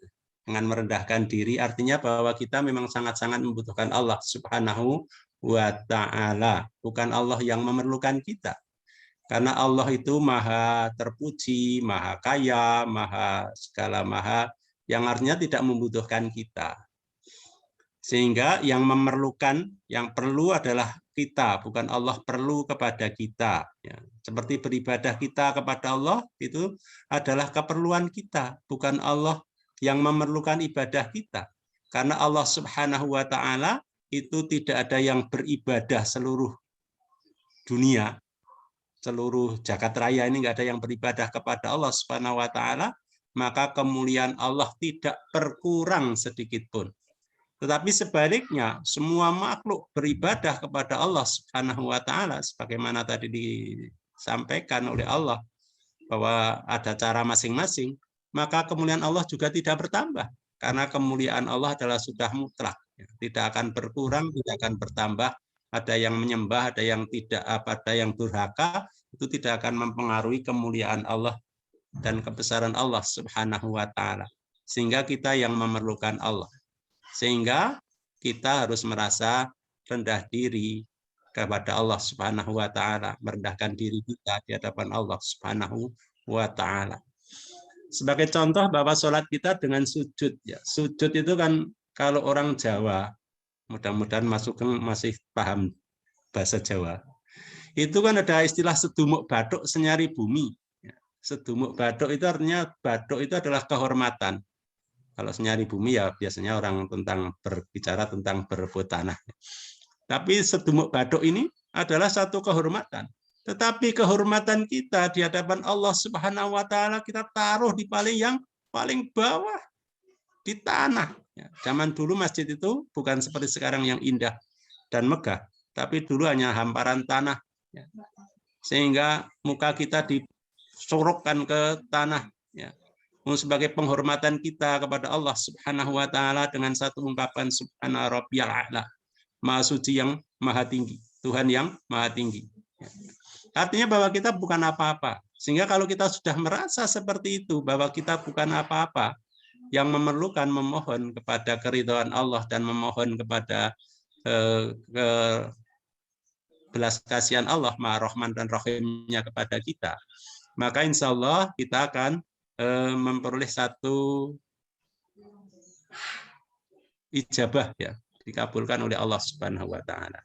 Speaker 4: dengan merendahkan diri, artinya bahwa kita memang sangat-sangat membutuhkan Allah Subhanahu wa Ta'ala, bukan Allah yang memerlukan kita. Karena Allah itu maha terpuji, maha kaya, maha segala maha, yang artinya tidak membutuhkan kita. Sehingga yang memerlukan, yang perlu adalah kita, bukan Allah perlu kepada kita. Ya. Seperti beribadah kita kepada Allah, itu adalah keperluan kita, bukan Allah yang memerlukan ibadah kita. Karena Allah Subhanahu wa Ta'ala itu tidak ada yang beribadah seluruh dunia, seluruh jagat raya ini nggak ada yang beribadah kepada Allah Subhanahu wa Ta'ala, maka kemuliaan Allah tidak berkurang sedikit pun. Tetapi sebaliknya, semua makhluk beribadah kepada Allah Subhanahu wa Ta'ala, sebagaimana tadi disampaikan oleh Allah bahwa ada cara masing-masing, maka kemuliaan Allah juga tidak bertambah. Karena kemuliaan Allah adalah sudah mutlak. Tidak akan berkurang, tidak akan bertambah. Ada yang menyembah, ada yang tidak, ada yang durhaka, itu tidak akan mempengaruhi kemuliaan Allah dan kebesaran Allah Subhanahu wa Ta'ala. Sehingga kita yang memerlukan Allah. Sehingga kita harus merasa rendah diri kepada Allah Subhanahu wa Ta'ala, merendahkan diri kita di hadapan Allah Subhanahu wa Ta'ala. Sebagai contoh bahwa sholat kita dengan sujud, ya. Sujud itu kan kalau orang Jawa, mudah-mudahan masih paham bahasa Jawa, itu kan ada istilah sedumuk bathuk senyari bumi. Sedumuk bathuk itu artinya bathuk itu adalah kehormatan. Kalau senyari bumi ya biasanya orang berbicara tentang berebut tanah. Tapi sedumuk bathuk ini adalah satu kehormatan. Tetapi kehormatan kita di hadapan Allah Subhanahu wa taala kita taruh di yang paling bawah, di tanah. Ya, zaman dulu masjid itu bukan seperti sekarang yang indah dan megah, tapi dulu hanya hamparan tanah. Ya. Sehingga muka kita disorokkan ke tanah. Ya. Sebagai penghormatan kita kepada Allah Subhanahu wa taala dengan satu ungkapan subhana rabbiyal a'la. Maha suci yang maha tinggi, Tuhan yang maha tinggi. Ya. Artinya bahwa kita bukan apa-apa. Sehingga kalau kita sudah merasa seperti itu, bahwa kita bukan apa-apa, yang memerlukan memohon kepada keridhaan Allah dan memohon kepada belas kasihan Allah, Maha Rahman dan Rahimnya kepada kita, maka insya Allah kita akan memperoleh satu ijabah, ya, dikabulkan oleh Allah Subhanahu wa taala.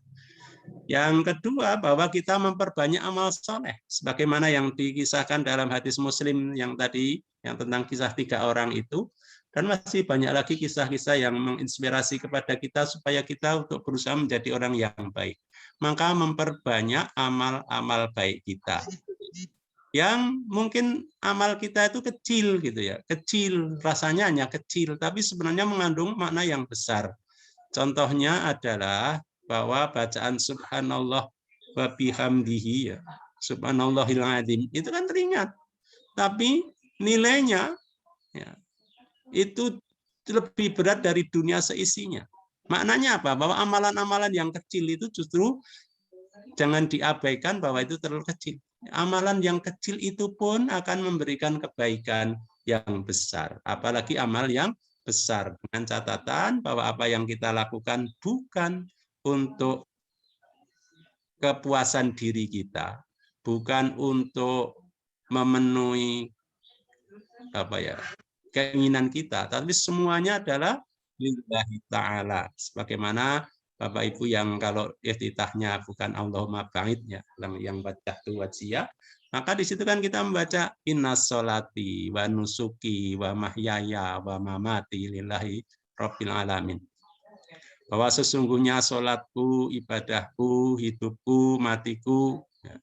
Speaker 4: Yang kedua, bahwa kita memperbanyak amal soleh, sebagaimana yang dikisahkan dalam hadis Muslim yang tadi, yang tentang kisah 3 orang itu, dan masih banyak lagi kisah-kisah yang menginspirasi kepada kita supaya kita untuk berusaha menjadi orang yang baik. Maka memperbanyak amal-amal baik kita. Yang mungkin amal kita itu kecil gitu ya, kecil, rasanya hanya kecil, tapi sebenarnya mengandung makna yang besar. Contohnya adalah bahwa bacaan subhanallah wa bihamdihi, ya, subhanallahil azim, itu kan ringan, tapi nilainya, ya, itu lebih berat dari dunia seisinya. Maknanya apa? Bahwa amalan-amalan yang kecil itu justru jangan diabaikan bahwa itu terlalu kecil. Amalan yang kecil itu pun akan memberikan kebaikan yang besar, apalagi amal yang besar, dengan catatan bahwa apa yang kita lakukan bukan untuk kepuasan diri kita, bukan untuk memenuhi keinginan kita, tapi semuanya adalah lillahi ta'ala. Sebagaimana Bapak Ibu yang kalau iftitahnya bukan Allahumma ba'id, ya, yang baca wajiyah, maka di situ kan kita membaca innas sholati wa nusuki wa mahyaya wa mamati lillahi rabbil alamin. Bahwa sesungguhnya sholatku, ibadahku, hidupku, matiku, ya,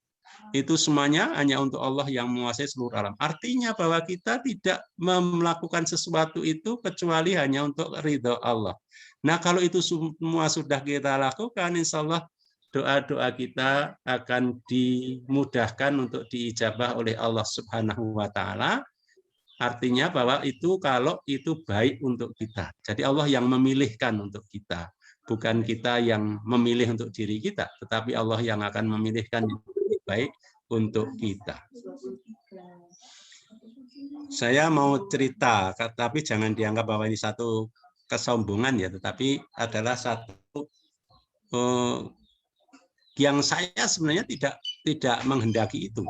Speaker 4: itu semuanya hanya untuk Allah yang menguasai seluruh alam. Artinya bahwa kita tidak melakukan sesuatu itu kecuali hanya untuk ridho Allah. Nah, kalau itu semua sudah kita lakukan, insya Allah doa-doa kita akan dimudahkan untuk diijabah oleh Allah Subhanahu wa taala. Artinya bahwa itu kalau itu baik untuk kita. Jadi Allah yang memilihkan untuk kita. Bukan kita yang memilih untuk diri kita, tetapi Allah yang akan memilihkan yang lebih baik untuk kita. Saya mau cerita, tapi jangan dianggap bahwa ini satu kesombongan ya, tetapi adalah satu yang saya sebenarnya tidak menghendaki itu.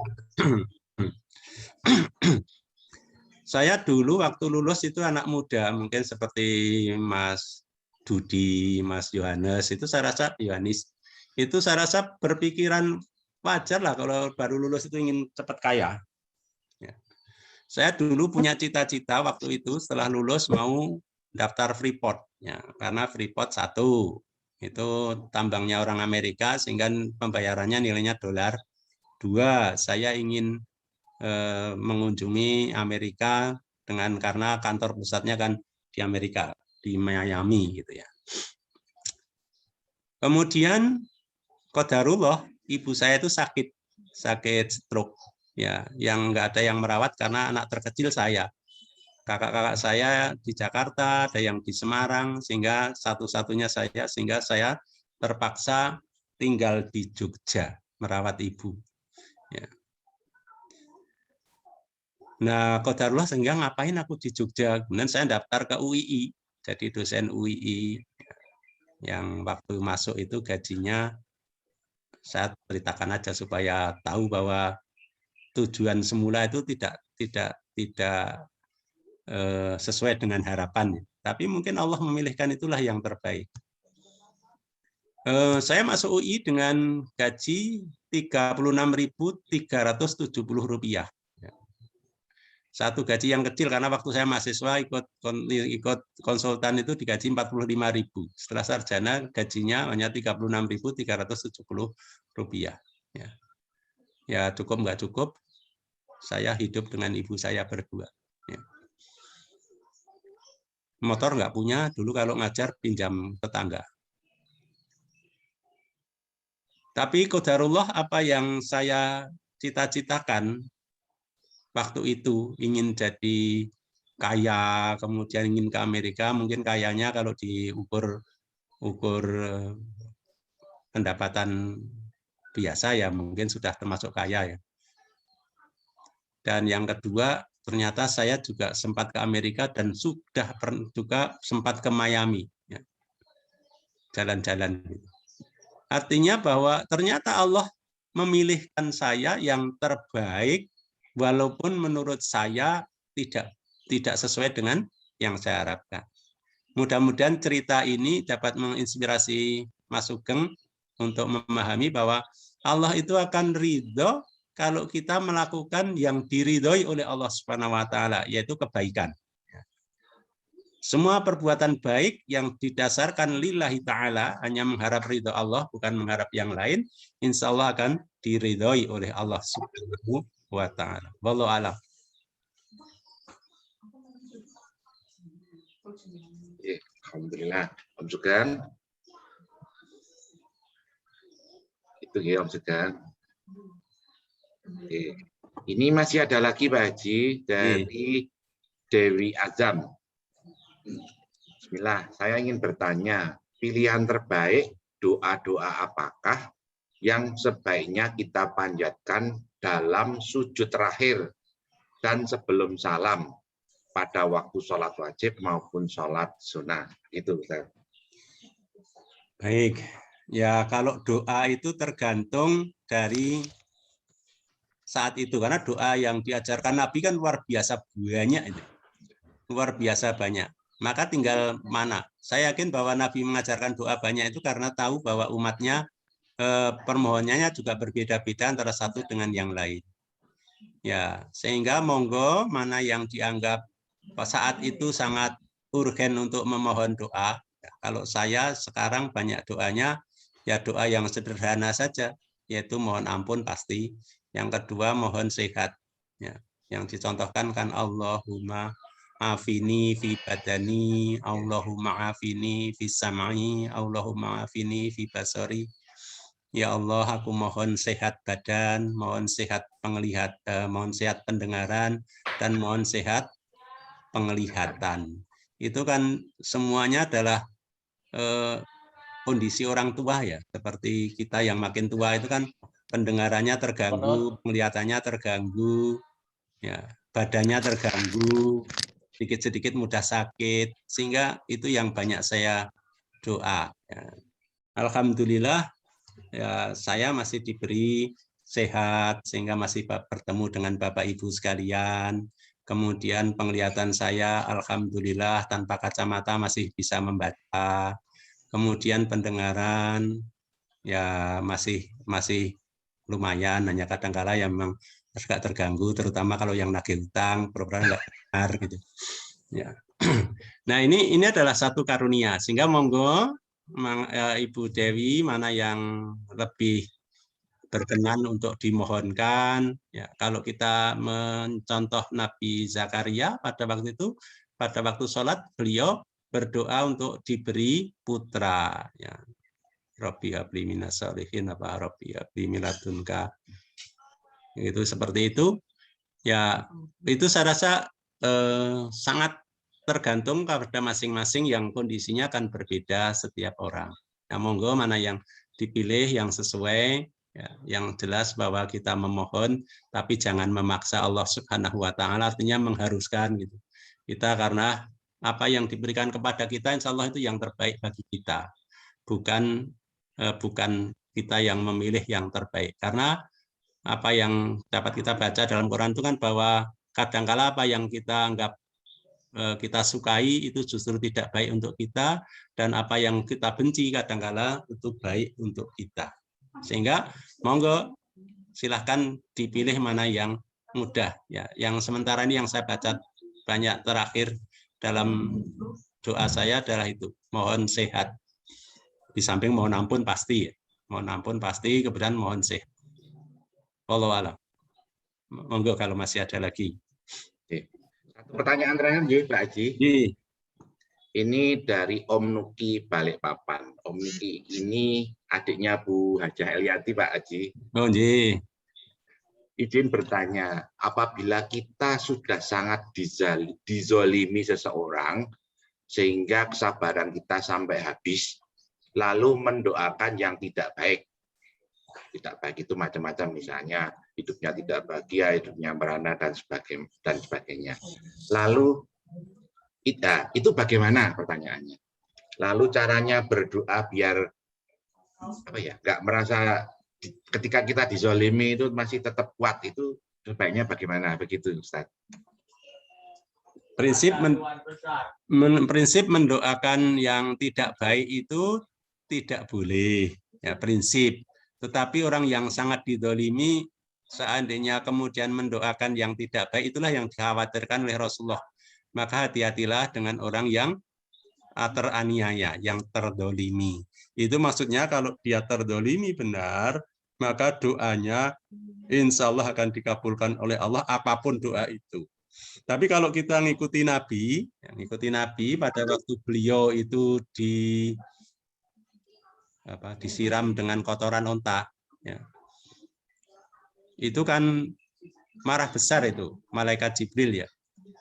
Speaker 4: Saya dulu waktu lulus itu anak muda, mungkin seperti Mas Dudi, Mas Yohanes, itu saya rasa Yohanes, itu saya rasa berpikiran wajar lah kalau baru lulus itu ingin cepat kaya. Ya. Saya dulu punya cita-cita waktu itu setelah lulus mau daftar Freeport, ya, karena Freeport 1 itu tambangnya orang Amerika sehingga pembayarannya nilainya dolar. 2, saya ingin mengunjungi Amerika karena kantor pusatnya kan di Amerika, di Miami gitu ya. Kemudian qadarullah ibu saya itu sakit stroke ya, yang nggak ada yang merawat karena anak terkecil saya. Kakak-kakak saya di Jakarta, ada yang di Semarang, sehingga satu-satunya sehingga saya terpaksa tinggal di Jogja merawat ibu. Ya. Nah, qadarullah sehingga ngapain aku di Jogja? Kemudian saya daftar ke UII, jadi dosen UII. Yang waktu masuk itu gajinya, saya ceritakan aja supaya tahu bahwa tujuan semula itu tidak sesuai dengan harapan. Tapi mungkin Allah memilihkan itulah yang terbaik. Saya masuk UI dengan gaji Rp36.370. Satu gaji yang kecil karena waktu saya mahasiswa ikut konsultan itu digaji Rp45.000. Setelah sarjana gajinya hanya Rp36.370. Ya. Ya cukup nggak cukup, saya hidup dengan ibu saya berdua. Ya. Motor nggak punya, dulu kalau ngajar pinjam tetangga. Tapi qadarullah apa yang saya cita-citakan waktu itu, ingin jadi kaya, kemudian ingin ke Amerika, mungkin kayanya kalau diukur pendapatan biasa ya mungkin sudah termasuk kaya ya. Dan yang kedua, ternyata saya juga sempat ke Amerika dan sudah juga sempat ke Miami, jalan-jalan. Artinya bahwa ternyata Allah memilihkan saya yang terbaik, walaupun menurut saya tidak sesuai dengan yang saya harapkan. Mudah-mudahan cerita ini dapat menginspirasi Mas Sugeng untuk memahami bahwa Allah itu akan ridho kalau kita melakukan yang diridhoi oleh Allah Subhanahu wa taala, yaitu kebaikan. Semua perbuatan baik yang didasarkan lillahi ta'ala, hanya mengharap ridho Allah, bukan mengharap yang lain, insya Allah akan diridhoi oleh Allah Subhanahu wa ta'ala. Wallahu a'lam.
Speaker 1: Alhamdulillah, Om Sugeng. Itu ya Om Sugeng. Oke. Ini masih ada lagi Pak Haji dari Dewi Azam. Bismillah, saya ingin bertanya, pilihan terbaik doa-doa apakah yang sebaiknya kita panjatkan dalam sujud terakhir dan sebelum salam pada waktu sholat wajib maupun sholat sunnah? Itu Ustaz.
Speaker 4: Baik, ya kalau doa itu tergantung dari saat itu, karena doa yang diajarkan Nabi kan luar biasa banyak itu. Luar biasa banyak. Maka tinggal mana. Saya yakin bahwa Nabi mengajarkan doa banyak itu karena tahu bahwa umatnya permohonannya juga berbeda-beda antara satu dengan yang lain. Ya, sehingga monggo mana yang dianggap saat itu sangat urgen untuk memohon doa. Ya, kalau saya sekarang banyak doanya ya doa yang sederhana saja, yaitu mohon ampun pasti. Yang kedua mohon sehat. Ya, yang dicontohkan kan Allahumma afini fi badani, Allahumma afini fi sam'i, Allahumma afini fi basari. Ya Allah, aku mohon sehat badan, mohon sehat penglihatan, mohon sehat pendengaran, dan mohon sehat penglihatan. Itu kan semuanya adalah kondisi orang tua ya. Seperti kita yang makin tua itu kan pendengarannya terganggu, penglihatannya terganggu, ya, badannya terganggu, sedikit-sedikit mudah sakit, sehingga itu yang banyak saya doa. Ya. Alhamdulillah, ya, saya masih diberi sehat, sehingga masih bertemu dengan Bapak Ibu sekalian. Kemudian penglihatan saya, alhamdulillah, tanpa kacamata masih bisa membaca. Kemudian pendengaran, ya masih lumayan, hanya kadang-kala yang memang agak terganggu, terutama kalau yang nagih hutang, pura-pura nggak benar gitu. Ya. Nah ini adalah satu karunia, sehingga monggo Ibu Dewi mana yang lebih berkenan untuk dimohonkan. Ya, kalau kita mencontoh Nabi Zakaria pada waktu itu, pada waktu sholat beliau berdoa untuk diberi putra. Ya. Rabbi habli minas sholihin, apa Rabbi habli miladunka. Itu seperti itu. Ya, itu saya rasa sangat tergantung kepada masing-masing yang kondisinya akan berbeda setiap orang. Nah, monggo mana yang dipilih yang sesuai, ya, yang jelas bahwa kita memohon, tapi jangan memaksa Allah Subhanahu wa taala, artinya mengharuskan gitu. Kita karena apa yang diberikan kepada kita, insya Allah itu yang terbaik bagi kita. Bukan kita yang memilih yang terbaik. Karena apa yang dapat kita baca dalam Quran itu kan bahwa kadangkala apa yang kita anggap kita sukai itu justru tidak baik untuk kita, dan apa yang kita benci kadangkala itu baik untuk kita. Sehingga monggo silahkan dipilih mana yang mudah. Ya, yang sementara ini yang saya baca banyak terakhir dalam doa saya adalah itu, mohon sehat. Di samping mohon ampun pasti, ya. Mohon ampun pasti, kemudian mohon sehat. Wallahu a'lam. Monggo kalau masih ada lagi.
Speaker 1: Satu pertanyaan terakhir, Pak Haji. Ini dari Om Nuki Balikpapan. Om Nuki ini adiknya Bu Hajah Eliati, Pak Haji.
Speaker 4: Oh, nggih.
Speaker 1: Izin bertanya, apabila kita sudah sangat dizolimi seseorang, sehingga kesabaran kita sampai habis, lalu mendoakan yang tidak baik. Tidak baik itu macam-macam, misalnya hidupnya tidak bahagia, hidupnya merana, dan sebagainya. Lalu, itu bagaimana pertanyaannya? Lalu caranya berdoa biar nggak merasa ketika kita dizolimi itu masih tetap kuat, itu sebaiknya bagaimana? Begitu, Ustaz.
Speaker 4: Prinsip mendoakan yang tidak baik itu tidak boleh, ya prinsip. Tetapi orang yang sangat dizolimi, seandainya kemudian mendoakan yang tidak baik, itulah yang dikhawatirkan oleh Rasulullah. Maka hati-hatilah dengan orang yang teraniaya, yang terdolimi. Itu maksudnya kalau dia terdolimi benar, maka doanya insya Allah akan dikabulkan oleh Allah apapun doa itu. Tapi kalau kita ngikuti Nabi pada waktu beliau itu disiram dengan kotoran onta, ya. Itu kan marah besar itu malaikat Jibril, ya.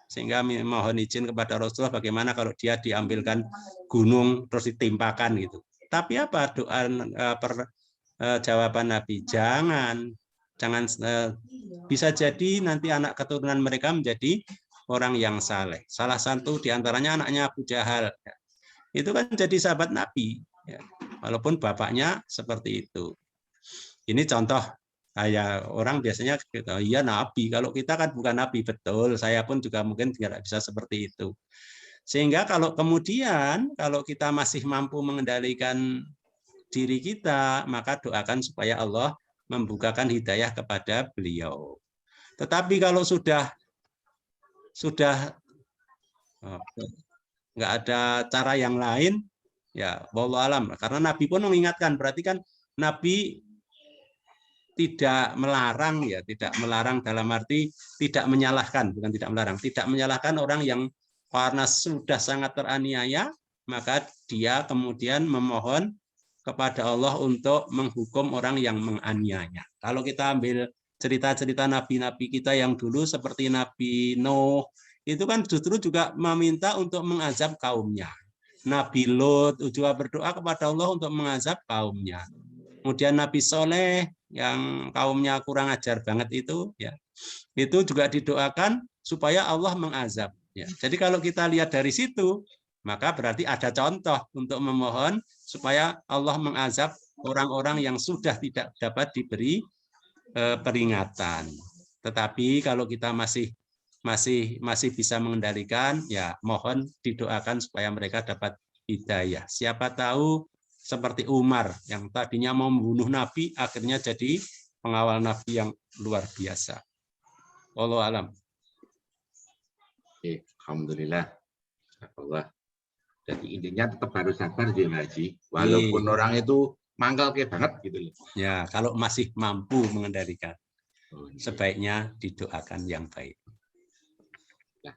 Speaker 4: Sehingga mohon izin kepada Rasulullah bagaimana kalau dia diambilkan gunung terus ditimpakan gitu. Tapi apa doa jawaban Nabi? Jangan bisa jadi nanti anak keturunan mereka menjadi orang yang saleh. Salah satu diantaranya anaknya Abu Jahal. Itu kan jadi sahabat Nabi, ya. Walaupun bapaknya seperti itu. Ini contoh. Kayak orang biasanya iya nabi, kalau kita kan bukan nabi, betul. Saya pun juga mungkin tidak bisa seperti itu. Sehingga kalau kemudian kalau kita masih mampu mengendalikan diri kita, maka doakan supaya Allah membukakan hidayah kepada beliau. Tetapi kalau sudah nggak ada cara yang lain, ya wallahu alam. Karena Nabi pun mengingatkan, berarti kan Nabi tidak melarang, ya, tidak melarang dalam arti tidak menyalahkan, bukan tidak melarang, tidak menyalahkan orang yang karena sudah sangat teraniaya, maka dia kemudian memohon kepada Allah untuk menghukum orang yang menganiaya. Kalau kita ambil cerita-cerita nabi-nabi kita yang dulu seperti Nabi Nuh, itu kan justru juga meminta untuk mengazab kaumnya. Nabi Lot juga berdoa kepada Allah untuk mengazab kaumnya. Kemudian Nabi Soleh yang kaumnya kurang ajar banget itu, ya, itu juga didoakan supaya Allah mengazab. Ya. Jadi kalau kita lihat dari situ, maka berarti ada contoh untuk memohon supaya Allah mengazab orang-orang yang sudah tidak dapat diberi peringatan. Tetapi kalau kita masih bisa mengendalikan, ya mohon didoakan supaya mereka dapat hidayah. Siapa tahu seperti Umar yang tadinya mau membunuh Nabi, akhirnya jadi pengawal Nabi yang luar biasa. Wallahu alam.
Speaker 1: Alhamdulillah. Allah. Jadi intinya tetap harus sabar, Haji. Walaupun orang itu mangkal kayak banget gitu loh.
Speaker 4: Ya, kalau masih mampu mengendalikan, sebaiknya didoakan yang baik.
Speaker 1: Nah.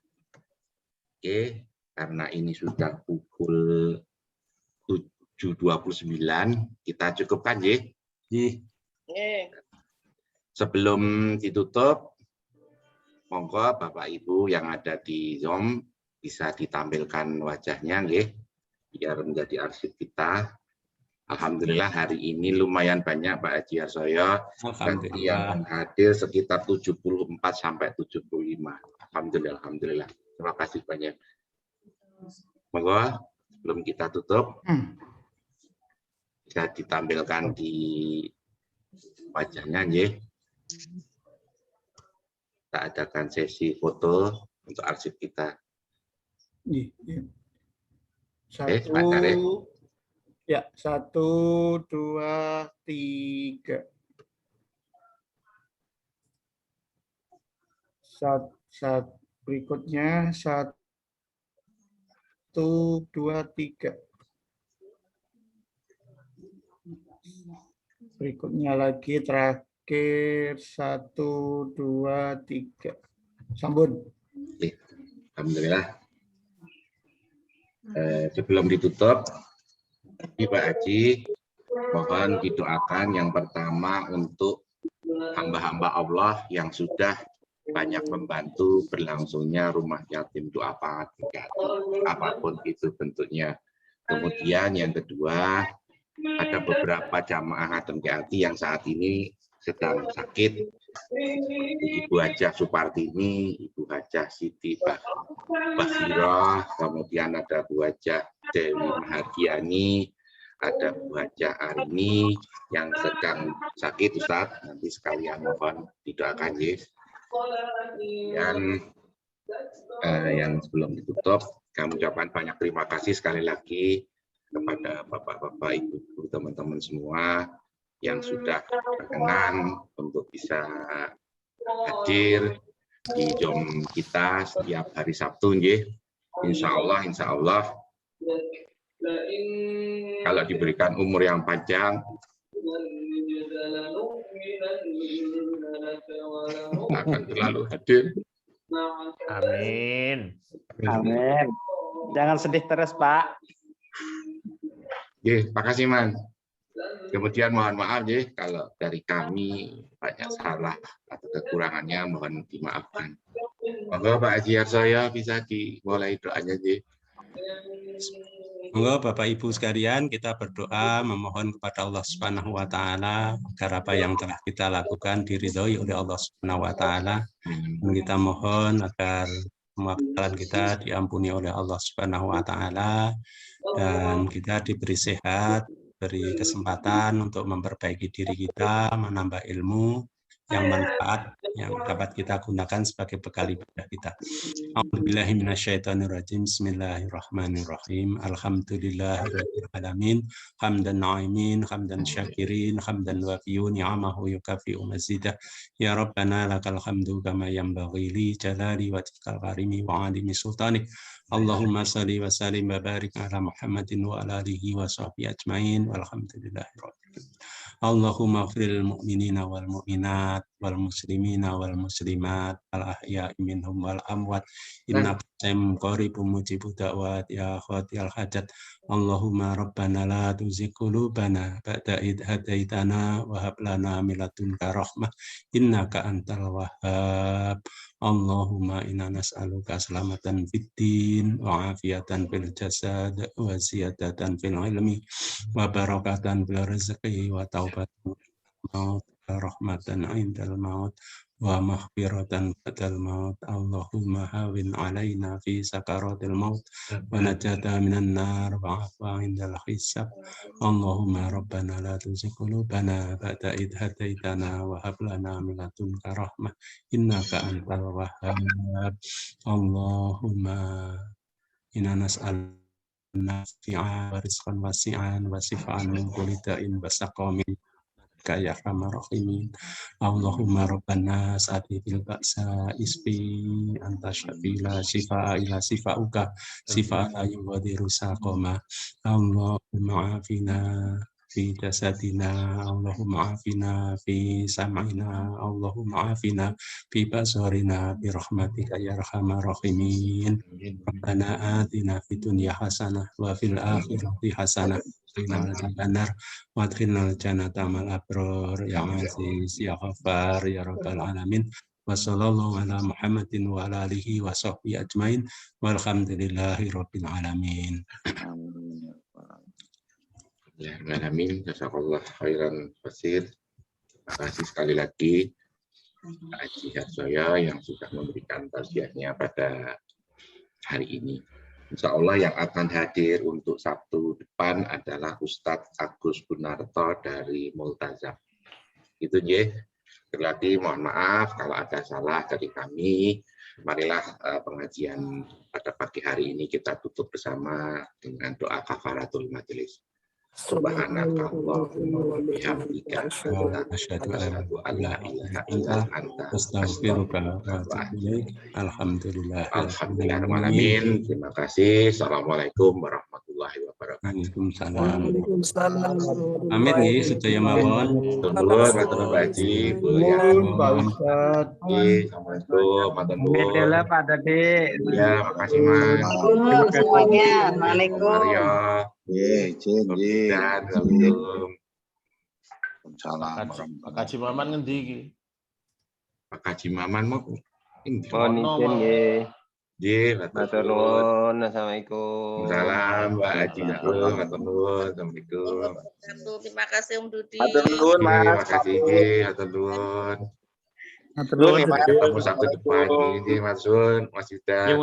Speaker 1: Oke, karena ini sudah pukul 7.29, kita cukupkan, ya. Sebelum ditutup, monggo Bapak Ibu yang ada di Zoom bisa ditampilkan wajahnya, ya, biar menjadi arsip kita. Alhamdulillah hari ini lumayan banyak Pak Haji Harsoyo, yang hadir sekitar 74 sampai 75. Alhamdulillah. Terima kasih banyak. Monggo sebelum kita tutup, bisa ditampilkan di wajahnya, ya. Kita adakan sesi foto untuk arsip kita.
Speaker 3: Sebentar, ya. 1, 2, 3. Berikutnya 1, 2, 3. Berikutnya lagi terakhir terakhir 1, 2, 3. Sambun.
Speaker 1: Alhamdulillah. Sebelum ditutup, Pak Haji, mohon didoakan yang pertama untuk hamba-hamba Allah yang sudah banyak membantu berlangsungnya rumah yatim duafa apapun itu bentuknya. Kemudian yang kedua, ada beberapa jamaah Hatem Hati yang saat ini sedang sakit. Ibu Hajah Supartini, Ibu Hajah Siti Bahirah, kemudian ada Bu Hajah Dewi Mahardiani, ada Bu Hajah Arini yang sedang sakit, Ustaz. Nanti sekalian mohon didoakan, ya. Dan yang sebelum ditutup, kami ucapkan banyak terima kasih sekali lagi kepada bapak-bapak, ibu-ibu, teman-teman semua yang sudah berkenan untuk bisa hadir di Zoom kita setiap hari Sabtu, nggih. Insya Allah kalau diberikan umur yang panjang akan selalu hadir.
Speaker 10: Amin. Amin. Jangan sedih terus, Pak.
Speaker 1: Nggih, makasih, Man. Kemudian mohon maaf ya kalau dari kami banyak salah atau kekurangannya, mohon dimaafkan. Monggo Pak Haji Harsoyo bisa dimulai doanya, ya.
Speaker 4: Monggo Bapak Ibu sekalian, kita berdoa memohon kepada Allah Subhanahu wa taala agar apa yang telah kita lakukan diridhoi oleh Allah Subhanahu wa taala. Dan kita mohon agar semua kesalahan kita diampuni oleh Allah Subhanahu wa taala dan kita diberi sehat, beri kesempatan untuk memperbaiki diri kita, menambah ilmu yang manfaat yang dapat kita gunakan sebagai bekal ibadah kita. A'udzubillahi minasyaitonirrajim. Bismillahirrahmanirrahim. Alhamdulillahirabbil alamin. Hamdan na'imin, hamdan syakirin, hamdan wafiyu ni'amahu yukafi'u mazidah. Ya Rabbana lakal hamdu kama yanbaghi li jalali wajhikal karimi wa 'azimi sultanik. Allahumma salli wa sallim wa barik ala Muhammadin wa ala alihi wa sahbihi ajmain. Walhamdulillahirabbil alamin. Allahumma ighfiril mu'minina wal mu'minat wal muslimina wal muslimat al ahya'i minhum wal amwat innaka sami'un qaribun mujibud da'wat ya khatiyal hajat. Allahumma rabbana la tuzigh qulubana ba'da idh hadaitana wa hab lana min ladunka rahmah innaka antal wahhab. Allahumma inna nas'aluka salamatan fid din wa afiatan fil jasad wa ziyadatan fil ilmi wa barakatan fil rizqi wa taubatan maut rahmatan 'indal maut wa maghfiratan ba'dal maut. Allahumma hawin 'alaina fi sakaratil maut wa najata minan nar wa 'afwa 'indal hisab. Allahumma rabbana la tuzigh qulubana ba'da idh hadaitana wa hab lana min ladunka rahmah innaka antal wahhab. Allahumma inna nas'aluka nafi'an wa rizqan wasi'an wa sifa'an min kulli da'in wa saqamin ya arhamar rahimin. Allahumma rabbana sa'ati fil ba'sa isfi anta syafila shifa'a ila sifa'uka shifa'a la yughadiru saqama. Allahumma afina fi jasadina, Allahumma afina fi sam'ina, Allahumma afina fi basarina bi rahmatika ya arhamar rahimin. Rabbana atina fid dunya hasanah wa fil akhirati hasanah benar wadkhilnal jannata mal abror ya aziz ya ghafar ya rabbal alamin. Wassallallahu ala Muhammadin wa ala alihi wa sahbihi ajmain walhamdulillahi rabbil alamin.
Speaker 1: Amin. Jazakallah khairan fasir. Terima kasih sekali lagi Pak Haji Harsoyo yang sudah memberikan tausiahnya pada hari ini. Insya Allah yang akan hadir untuk Sabtu depan adalah Ustadz Agus Gunarto dari Multazam. Itu ya. Sekali lagi mohon maaf kalau ada salah dari kami. Marilah pengajian pada pagi hari ini kita tutup bersama dengan doa kafaratul majelis. Subhanakallahumma wa bihamdika asyhadu an la ilaha illa anta astaghfiruka wa atubu ilaik. Alhamdulillah. Alhamdulillah. Terima kasih. Assalamualaikum warahmatullahi wabarakatuh. warahmatullahi wabarakatuh.
Speaker 4: Waalaikumsalam.
Speaker 5: Waalaikumsalam.
Speaker 4: Pamit nih sedaya mawon.
Speaker 1: Nuhun, matur nuwun Pak Haji, Bu
Speaker 3: Nuhun,
Speaker 1: Yati.
Speaker 3: Pak Ustadz.
Speaker 1: Assalamualaikum, matur
Speaker 10: Pamit
Speaker 1: nuwun.
Speaker 10: lah Pak Tadi.
Speaker 1: Ya, makasih Mas.
Speaker 5: Semuanya.
Speaker 10: Assalamualaikum.
Speaker 1: Mario,
Speaker 6: Izin,
Speaker 1: dan Assalamualaikum.
Speaker 8: Pak Haji Maman ngendi iki?
Speaker 1: Pak Haji Maman mau
Speaker 11: Mohon izin nggih.
Speaker 1: Nggih,
Speaker 11: Matur nuwun. Assalamualaikum.
Speaker 1: Salam Pak Haji Jarum, matur nuwun. Assalamualaikum.
Speaker 2: Terima kasih Om Dudi.
Speaker 6: Matur nuwun, Mas.
Speaker 1: Terima kasih nggih, matur nuwun.
Speaker 10: Matur nuwun.
Speaker 1: Sampai ketemu Sabtu depan ini, Mas Sun, Mas Yuda.
Speaker 12: Ya,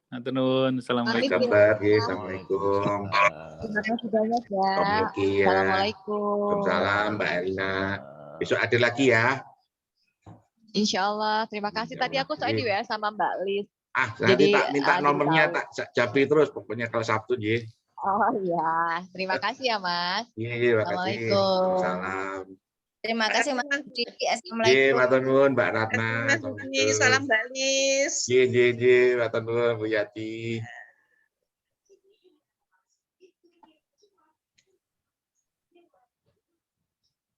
Speaker 12: matur nuwun. Assalamualaikum.
Speaker 1: Kabar, nggih. Assalamualaikum.
Speaker 7: Terima kasih banyak ya.
Speaker 1: Om Yuki ya.
Speaker 7: Assalamualaikum.
Speaker 1: Waalaikumsalam, Mbak Erina. Besok ada lagi ya.
Speaker 7: Insya Allah. Terima kasih. Tadi aku soalnya di WA sama Mbak Lis.
Speaker 1: Nanti tak minta
Speaker 7: jadi
Speaker 1: nomornya,
Speaker 7: tahu.
Speaker 1: tak japri terus pokoknya kalau Sabtu, nggih.
Speaker 7: Oh iya. Terima kasih ya Mas.
Speaker 1: Iya, makasih.
Speaker 7: Assalamualaikum.
Speaker 1: Salam.
Speaker 2: Terima kasih Mas Dudi.
Speaker 1: Nggih,
Speaker 2: Assalamualaikum.
Speaker 1: matur nuwun Mbak Ratna.
Speaker 2: Salam Mbak Lis.
Speaker 1: Nggih, matur nuwun Bu Yati.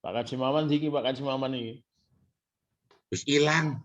Speaker 8: Pak Haji Maman iki, Pak Haji Maman iki.
Speaker 1: Wis ilang.